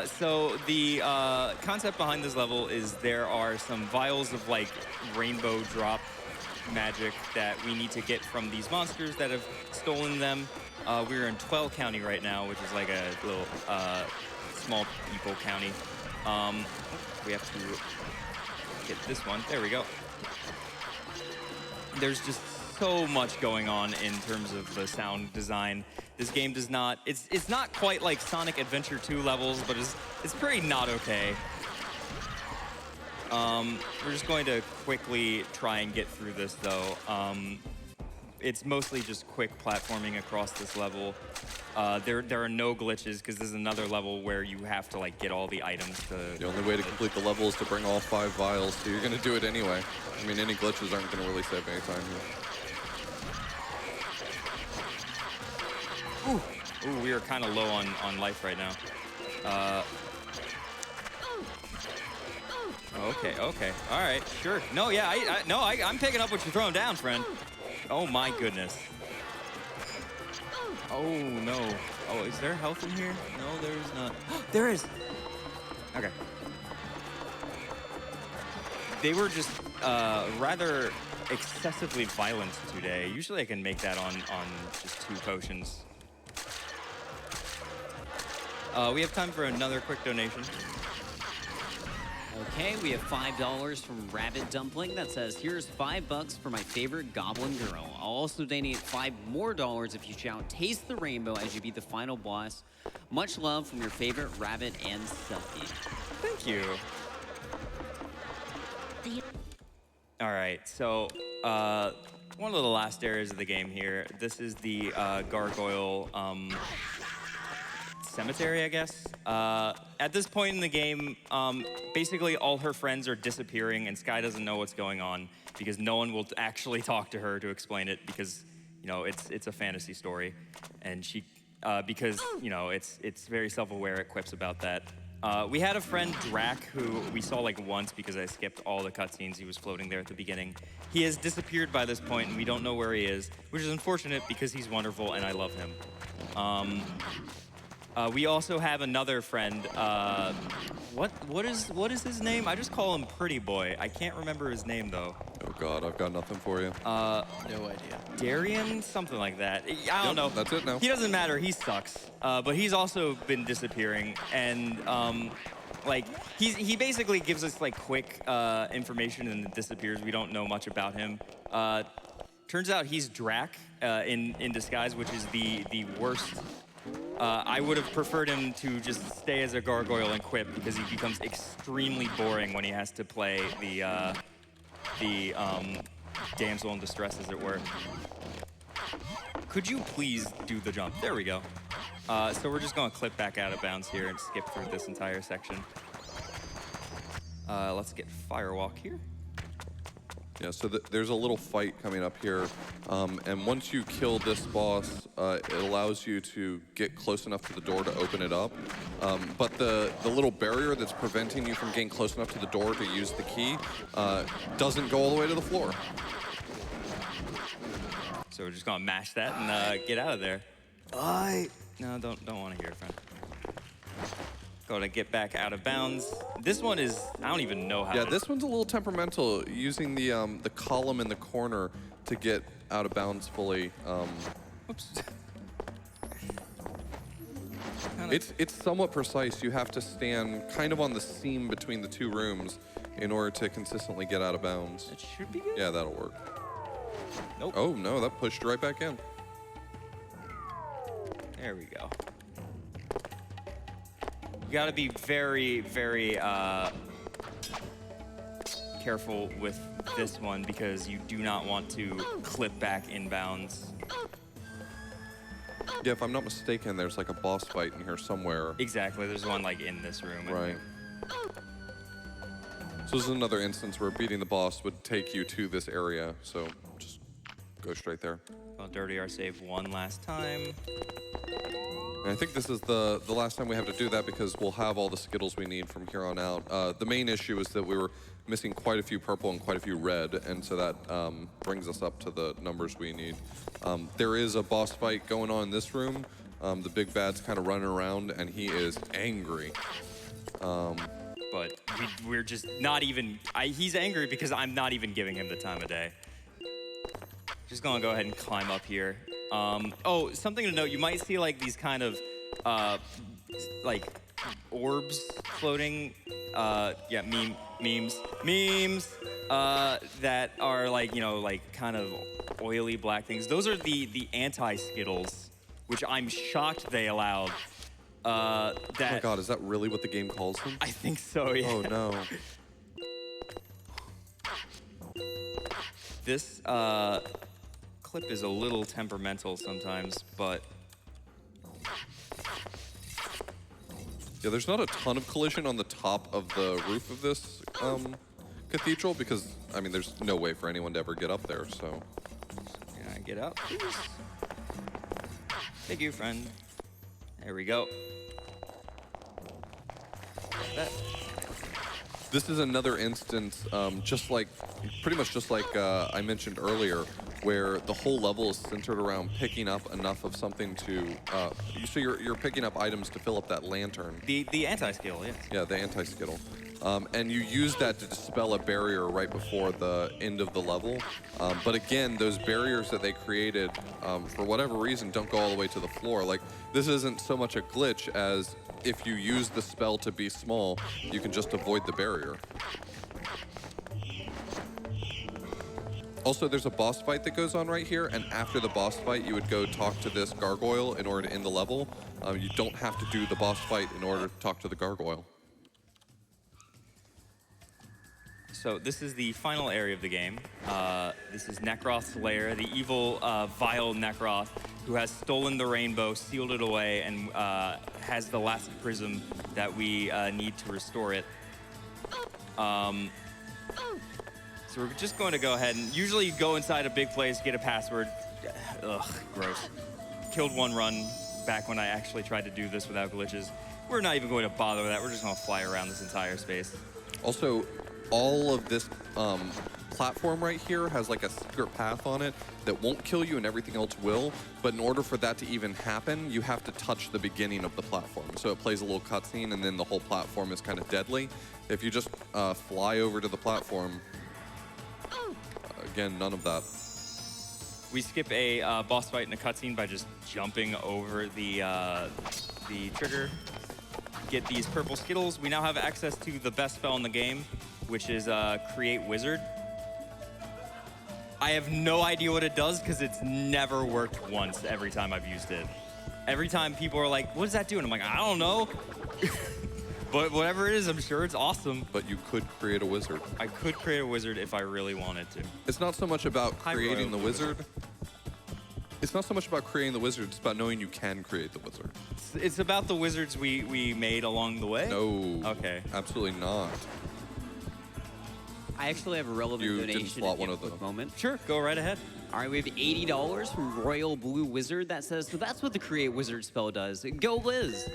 So the concept behind this level is there are some vials of like rainbow drop magic that we need to get from these monsters that have stolen them. We're in Twell County right now, which is like a little small people county. We have to get this one. There we go. There's just so much going on in terms of the sound design. This game does not, it's not quite like Sonic Adventure 2 levels, but it's pretty not okay. We're just going to quickly try and get through this though. It's mostly just quick platforming across this level. There are no glitches because this is another level where you have to like get all the items to... The only way to complete the level is to bring all 5 vials, so you're going to do it anyway. I mean, any glitches aren't going to really save any time here. Ooh, we are kind of low on life right now. Okay, all right, sure. No, yeah, I'm picking up what you're throwing down, friend. Oh my goodness. Oh no. Oh, is there health in here? No, there is not. There is. Okay. They were just rather excessively violent today. Usually I can make that on just 2 potions. We have time for another quick donation. Okay, we have $5 from Rabbit Dumpling that says, here's $5 for my favorite goblin girl. I'll also donate $5 more if you shout, taste the rainbow as you beat the final boss. Much love from your favorite rabbit and selfie. Thank you. All right, so one of the last areas of the game here. This is the gargoyle cemetery, I guess. At this point in the game, basically all her friends are disappearing and Skye doesn't know what's going on because no one will actually talk to her to explain it because, you know, it's a fantasy story. And she, because, you know, it's very self-aware, it quips about that. We had a friend, Drac, who we saw like once because I skipped all the cutscenes. He was floating there at the beginning. He has disappeared by this point and we don't know where he is, which is unfortunate because he's wonderful and I love him. We also have another friend. What is his name? I just call him Pretty Boy. I can't remember his name though. Oh God, I've got nothing for you. No idea. Darian, something like that. I don't know. That's it now. He doesn't matter. He sucks. But he's also been disappearing, and like he basically gives us like quick information and then disappears. We don't know much about him. Turns out he's Drac in disguise, which is the worst. I would have preferred him to just stay as a gargoyle and quit because he becomes extremely boring when he has to play the damsel in distress, as it were. Could you please do the jump? There we go. So we're just going to clip back out of bounds here and skip through this entire section. Let's get Firewalk here. Yeah, so there's a little fight coming up here, and once you kill this boss, it allows you to get close enough to the door to open it up. But the little barrier that's preventing you from getting close enough to the door to use the key doesn't go all the way to the floor. So we're just gonna mash that and get out of there. No, don't want to hear it, friend. Gotta get back out of bounds. This one is, I don't even know how. Yeah, this one's a little temperamental, using the column in the corner to get out of bounds fully. Oops. It's somewhat precise. You have to stand kind of on the seam between the two rooms in order to consistently get out of bounds. It should be good. Yeah, that'll work. Nope. Oh no, that pushed right back in. There we go. You gotta be very, very careful with this one because you do not want to clip back in bounds. Yeah, if I'm not mistaken, there's like a boss fight in here somewhere. Exactly, there's one like in this room. Right. So this is another instance where beating the boss would take you to this area, so just go straight there. I'll dirty our save one last time. And I think this is the last time we have to do that because we'll have all the Skittles we need from here on out. The main issue is that we were missing quite a few purple and quite a few red, and so that brings us up to the numbers we need. There is a boss fight going on in this room. The big bad's kind of running around, and he is angry. But we're just not even, he's angry because I'm not even giving him the time of day. Just gonna go ahead and climb up here. Oh, something to note, you might see like these kind of like orbs floating, yeah, memes that are like, you know, like kind of oily black things. Those are the anti-Skittles, which I'm shocked they allowed. Oh my god, is that really what the game calls them? I think so, yeah. Oh no. This clip is a little temperamental sometimes, but Yeah, there's not a ton of collision on the top of the roof of this cathedral because, I mean, there's no way for anyone to ever get up there, so. can I get up, please? Thank you, friend. There we go. That. This is another instance, pretty much just like I mentioned earlier, where the whole level is centered around picking up enough of something to, so you're picking up items to fill up that lantern. The anti-skill, yes. Yeah, the anti-skittle. And you use that to dispel a barrier right before the end of the level. But again, those barriers that they created, for whatever reason, don't go all the way to the floor. Like, this isn't so much a glitch as if you use the spell to be small, you can just avoid the barrier. Also, there's a boss fight that goes on right here, and after the boss fight, you would go talk to this gargoyle in order to end the level. You don't have to do the boss fight in order to talk to the gargoyle. So this is the final area of the game. This is Nekroth's lair, the evil, vile Nekroth, who has stolen the rainbow, sealed it away, and has the last prism that we need to restore it. So we're just going to go ahead and usually go inside a big place, get a password. Ugh, gross. Killed one run back when I actually tried to do this without glitches. We're not even going to bother with that. We're just going to fly around this entire space. Also, all of this platform right here has like a secret path on it that won't kill you and everything else will, but in order for that to even happen, you have to touch the beginning of the platform. So it plays a little cutscene and then the whole platform is kind of deadly. If you just fly over to the platform, again, none of that. We skip a boss fight in a cutscene by just jumping over the trigger get these purple Skittles, we now have access to the best spell in the game, which is Create Wizard. I have no idea what it does because it's never worked once every time I've used it. Every time people are like, what does that do? And I'm like, I don't know. But whatever it is, I'm sure it's awesome. But you could create a wizard. I could create a wizard if I really wanted to. It's not so much about creating the Royal. wizard. It's not so much about creating the wizard, it's about knowing you can create the wizard. It's about the wizards we made along the way? No. Okay. Absolutely not. I actually have a relevant You didn't donation slot if you one have of a quick them. moment. Sure, go right ahead. All right, we have $80 from Royal Blue Wizard that says, so that's what the Create Wizard spell does. Go Liz!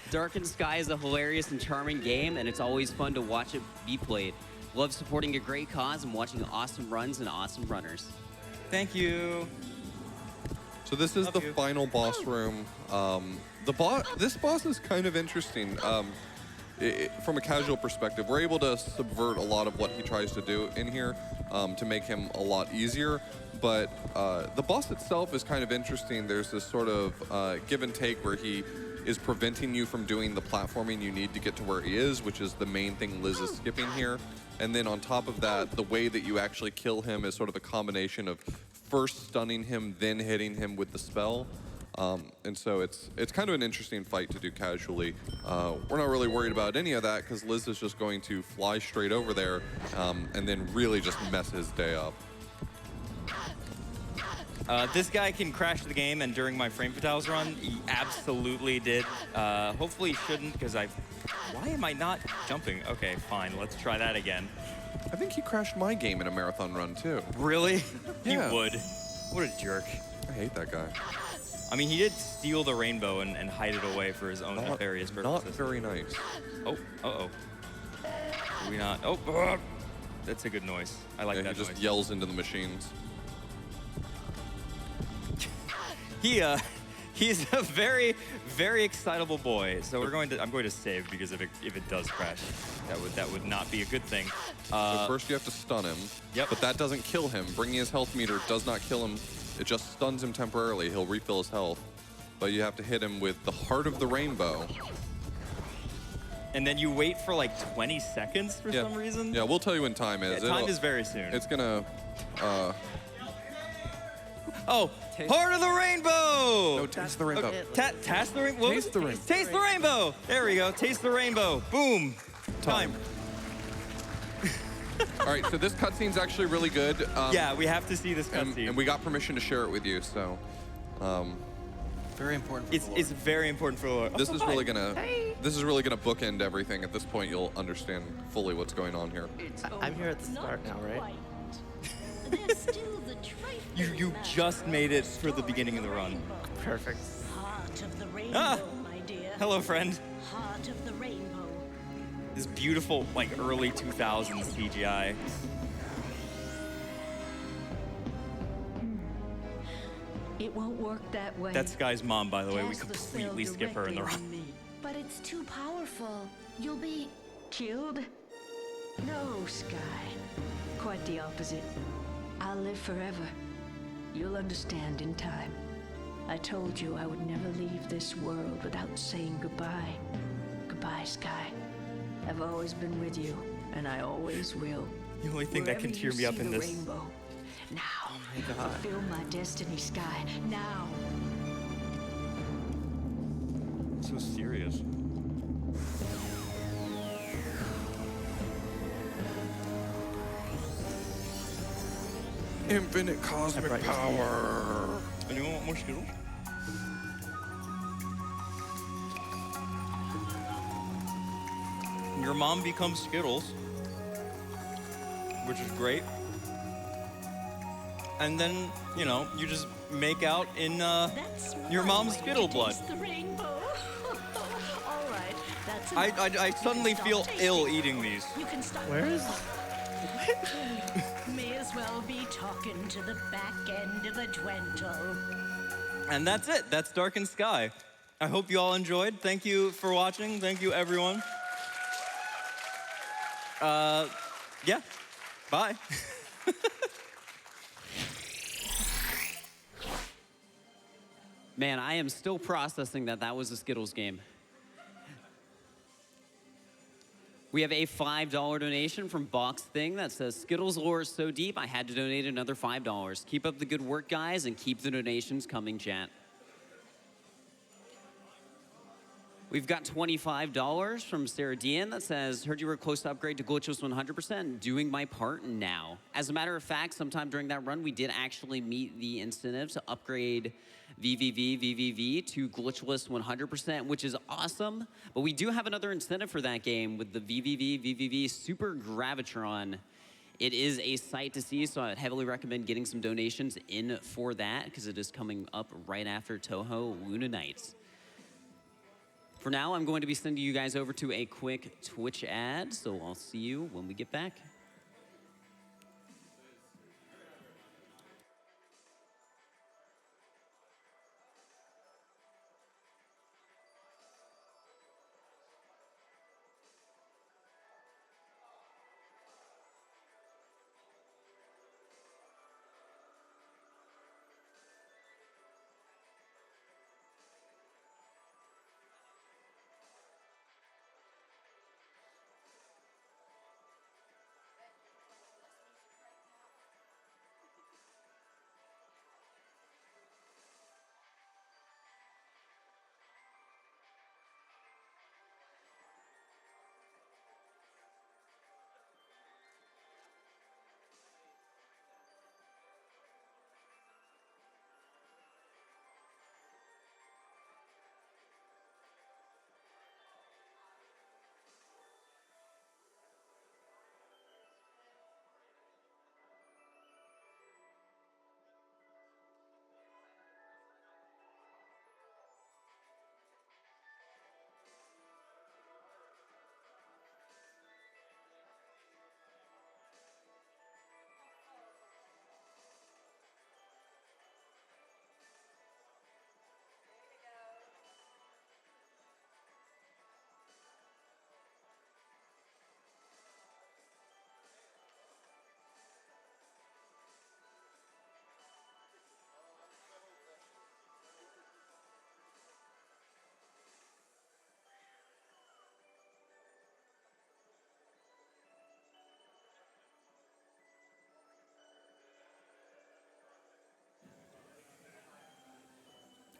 Darkened Skye is a hilarious and charming game, and it's always fun to watch it be played. Love supporting a great cause and watching awesome runs and awesome runners. Thank you. So this is Love the you. final boss room. This boss is kind of interesting. From a casual perspective, we're able to subvert a lot of what he tries to do in here to make him a lot easier. But the boss itself is kind of interesting. There's this sort of give and take where he is preventing you from doing the platforming you need to get to where he is, which is the main thing Liz is skipping here. And then on top of that, the way that you actually kill him is sort of a combination of first stunning him, then hitting him with the spell. And so it's kind of an interesting fight to do casually. We're not really worried about any of that because Liz is just going to fly straight over there and then really just mess his day up. This guy can crash the game, and during my Frame Fatales run, he absolutely did. Hopefully he shouldn't, because why am I not jumping? Okay, fine, let's try that again. I think he crashed my game in a marathon run too. Really? Yeah. He would. What a jerk. I hate that guy. I mean, he did steal the rainbow and hide it away for his own nefarious Not purposes. very nice. Oh, uh-oh. Do we not? Oh, that's a good noise. I like And that he just noise. yells into the machines. He's a very, very excitable boy. So I'm going to save because if it does crash, that would not be a good thing. So first you have to stun him. Yep. But that doesn't kill him. Bringing his health meter does not kill him. It just stuns him temporarily. He'll refill his health. But you have to hit him with the Heart of the Rainbow. And then you wait for like 20 seconds for some reason. Yeah, we'll tell you when time is. Yeah, time is very soon. It's gonna. Oh, Heart of the Rainbow! No, taste the rainbow. Taste the rainbow. Taste the rainbow. Taste the rainbow. There we go. Taste the rainbow. Boom. Time. All right, so this cutscene's actually really good. Yeah, we have to see this and cutscene. we got permission to share it with you. So Very important for the lore. It's very important for the lore. this is really gonna bookend everything. At this point, you'll understand fully what's going on here. I'm here at the start now, right? There's still the trifling You just made it for the beginning of the run. Perfect. Heart of the rainbow, Ah! my dear. Hello, friend. Heart of the rainbow. This beautiful, like, early 2000s CGI. It won't work that way. That's Skye's mom, by the way. We Cast the spell completely skip her in the directly run. on me. But it's too powerful. You'll be... Killed? No, Skye. Quite the opposite. I'll live forever. You'll understand in time. I told you I would never leave this world without saying goodbye. Goodbye, Skye. I've always been with you, and I always will. The only thing that can Wherever cheer you me up see in the this. Rainbow. Now. Oh my God. Fulfill my destiny, Skye. Now. So serious. Infinite cosmic power. Anyone want more Skittles? Your mom becomes Skittles, which is great. And then, you know, you just make out in That's your one mom's way to Skittle blood. taste the rainbow. All right, that's I enough. suddenly You can feel stop ill tasting. eating these. You can stop. Where is? May as well be talking to the back end of a Dwentle. And that's it. That's Darkened Skye. I hope you all enjoyed. Thank you for watching. Thank you, everyone. Yeah. Bye. Man, I am still processing that was a Skittles game. We have a $5 donation from Box Thing that says, Skittles lore is so deep, I had to donate another $5. Keep up the good work, guys, and keep the donations coming, chat. We've got $25 from Sarah Dean that says, heard you were close to upgrade to Glitchless 100%, doing my part now. As a matter of fact, sometime during that run, we did actually meet the incentive to upgrade VVV to Glitchless 100%, which is awesome. But we do have another incentive for that game with the VVV Super Gravitron. It is a sight to see, so I'd heavily recommend getting some donations in for that because it is coming up right after Toho Luna Nights. For now, I'm going to be sending you guys over to a quick Twitch ad, so I'll see you when we get back.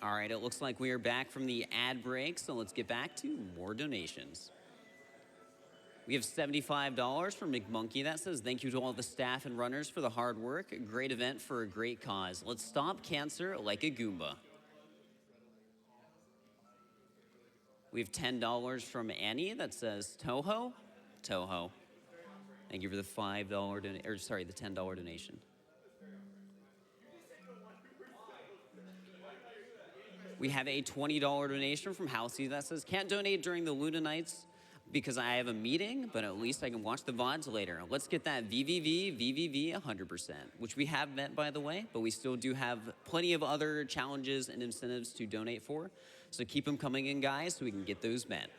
All right, it looks like we are back from the ad break, so let's get back to more donations. We have $75 from McMonkey that says, thank you to all the staff and runners for the hard work. Great event for a great cause. Let's stop cancer like a Goomba. We have $10 from Annie that says, Toho? Toho. Thank you for the the $10 donation. We have a $20 donation from Halsey that says, can't donate during the Luna Nights because I have a meeting, but at least I can watch the VODs later. Let's get that VVV 100%, which we have met, by the way, but we still do have plenty of other challenges and incentives to donate for. So keep them coming in, guys, so we can get those met.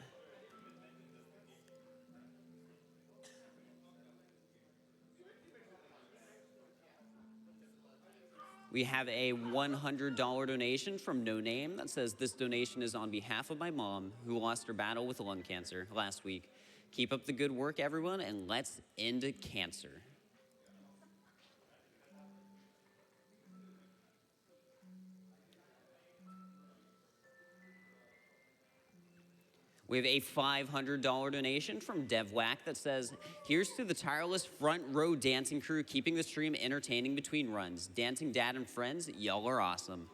We have a $100 donation from No Name that says, this donation is on behalf of my mom who lost her battle with lung cancer last week. Keep up the good work, everyone, and let's end cancer. We have a $500 donation from DevWhack that says, here's to the tireless front row dancing crew keeping the stream entertaining between runs. Dancing Dad and friends, y'all are awesome.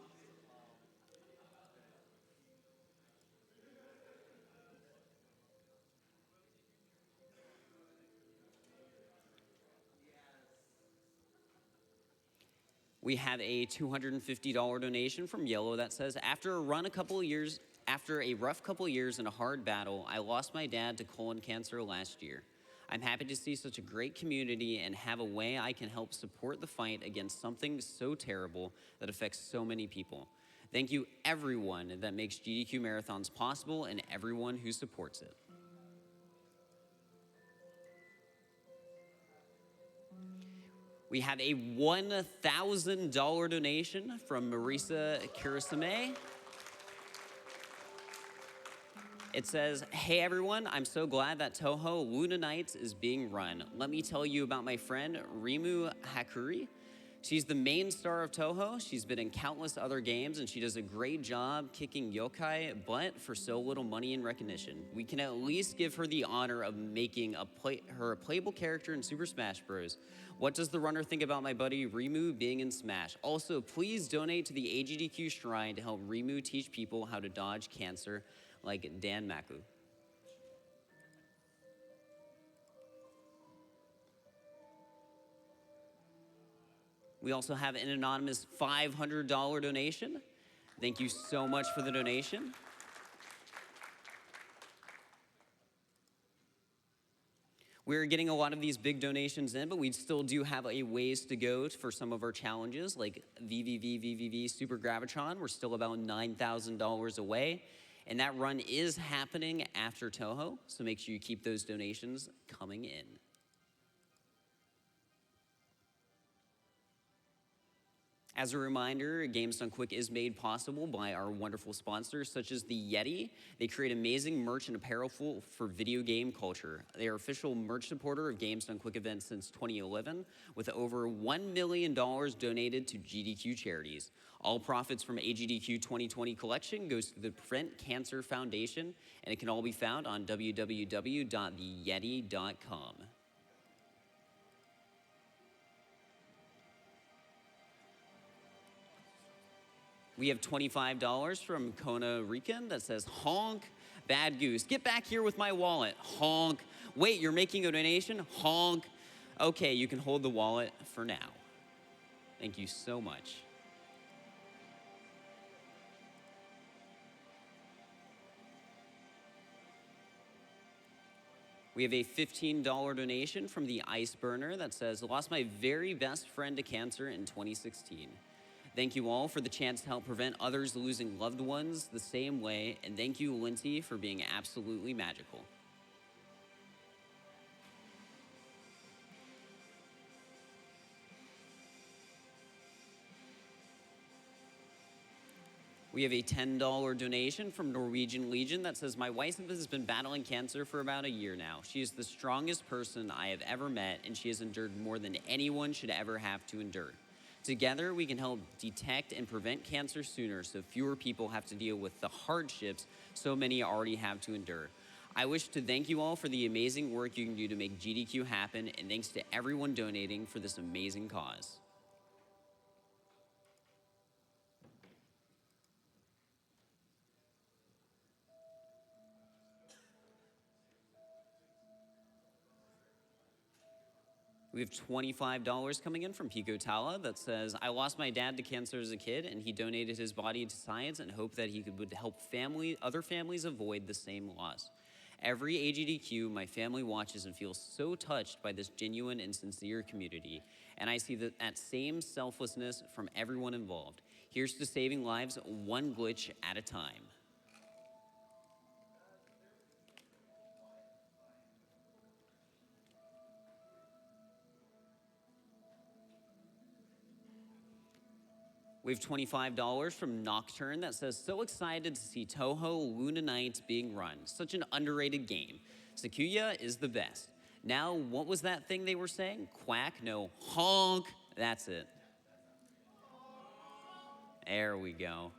We have a $250 donation from Yellow that says, after a rough couple of years and a hard battle, I lost my dad to colon cancer last year. I'm happy to see such a great community and have a way I can help support the fight against something so terrible that affects so many people. Thank you, everyone that makes GDQ Marathons possible and everyone who supports it. We have a $1,000 donation from Marisa Kirasame. It says, hey everyone, I'm so glad that Toho Luna Nights is being run. Let me tell you about my friend Rimu Hakuri. She's the main star of Toho. She's been in countless other games, and she does a great job kicking yokai butt for so little money and recognition. We can at least give her the honor of making her a playable character in Super Smash Bros. What does the runner think about my buddy Rimu being in Smash? Also, please donate to the AGDQ Shrine to help Rimu teach people how to dodge cancer like Dan Maku. We also have an anonymous $500 donation. Thank you so much for the donation. We're getting a lot of these big donations in, but we still do have a ways to go for some of our challenges, like VVV Super Gravitron. We're still about $9,000 away, and that run is happening after Toho, so make sure you keep those donations coming in. As a reminder, Games Done Quick is made possible by our wonderful sponsors, such as the Yeti. They create amazing merch and apparel for video game culture. They are official merch supporter of Games Done Quick events since 2011, with over $1 million donated to GDQ charities. All profits from AGDQ 2020 collection goes to the Prevent Cancer Foundation, and it can all be found on www.theyeti.com. We have $25 from Kona Rican that says, honk, bad goose. Get back here with my wallet, honk. Wait, you're making a donation, honk. Okay, you can hold the wallet for now. Thank you so much. We have a $15 donation from the Ice Burner that says, lost my very best friend to cancer in 2016. Thank you all for the chance to help prevent others losing loved ones the same way, and thank you, Lindsay, for being absolutely magical. We have a $10 donation from Norwegian Legion that says, my wife has been battling cancer for about a year now. She is the strongest person I have ever met, and she has endured more than anyone should ever have to endure. Together, we can help detect and prevent cancer sooner so fewer people have to deal with the hardships so many already have to endure. I wish to thank you all for the amazing work you can do to make GDQ happen, and thanks to everyone donating for this amazing cause. We have $25 coming in from Pico Tala that says, I lost my dad to cancer as a kid, and he donated his body to science and hoped that he would help other families avoid the same loss. Every AGDQ, my family watches and feels so touched by this genuine and sincere community, and I see that same selflessness from everyone involved. Here's to saving lives one glitch at a time. We have $25 from Nocturne that says, so excited to see Toho Luna Nights being run. Such an underrated game. Sakuya is the best. Now, what was that thing they were saying? Quack? No, honk. That's it. There we go.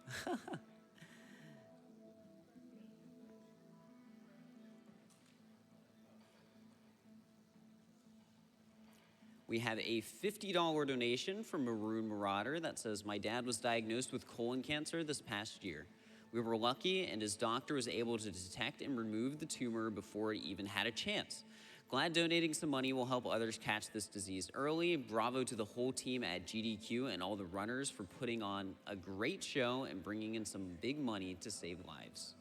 We have a $50 donation from Maroon Marauder that says, my dad was diagnosed with colon cancer this past year. We were lucky, and his doctor was able to detect and remove the tumor before it even had a chance. Glad donating some money will help others catch this disease early. Bravo to the whole team at GDQ and all the runners for putting on a great show and bringing in some big money to save lives.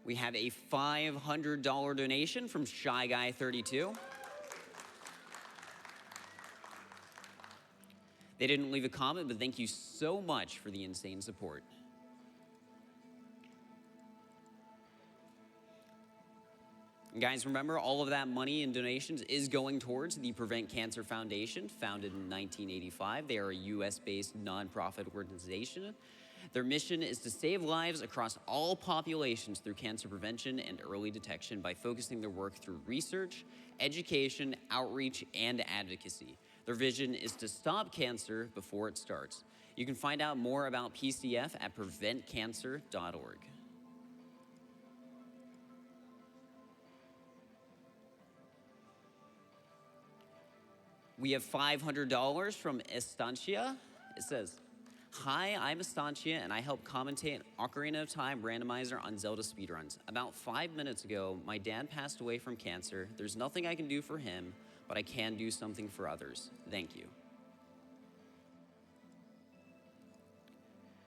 We have a $500 donation from Shy Guy 32. They didn't leave a comment, but thank you so much for the insane support. And guys, remember, all of that money and donations is going towards the Prevent Cancer Foundation, founded in 1985. They are a US-based nonprofit organization. Their mission is to save lives across all populations through cancer prevention and early detection by focusing their work through research, education, outreach, and advocacy. Their vision is to stop cancer before it starts. You can find out more about PCF at preventcancer.org. We have $500 from Estancia. It says, "Hi, I'm Estancia, and I help commentate Ocarina of Time randomizer on Zelda speedruns. About 5 minutes ago, my dad passed away from cancer. There's nothing I can do for him, but I can do something for others. Thank you."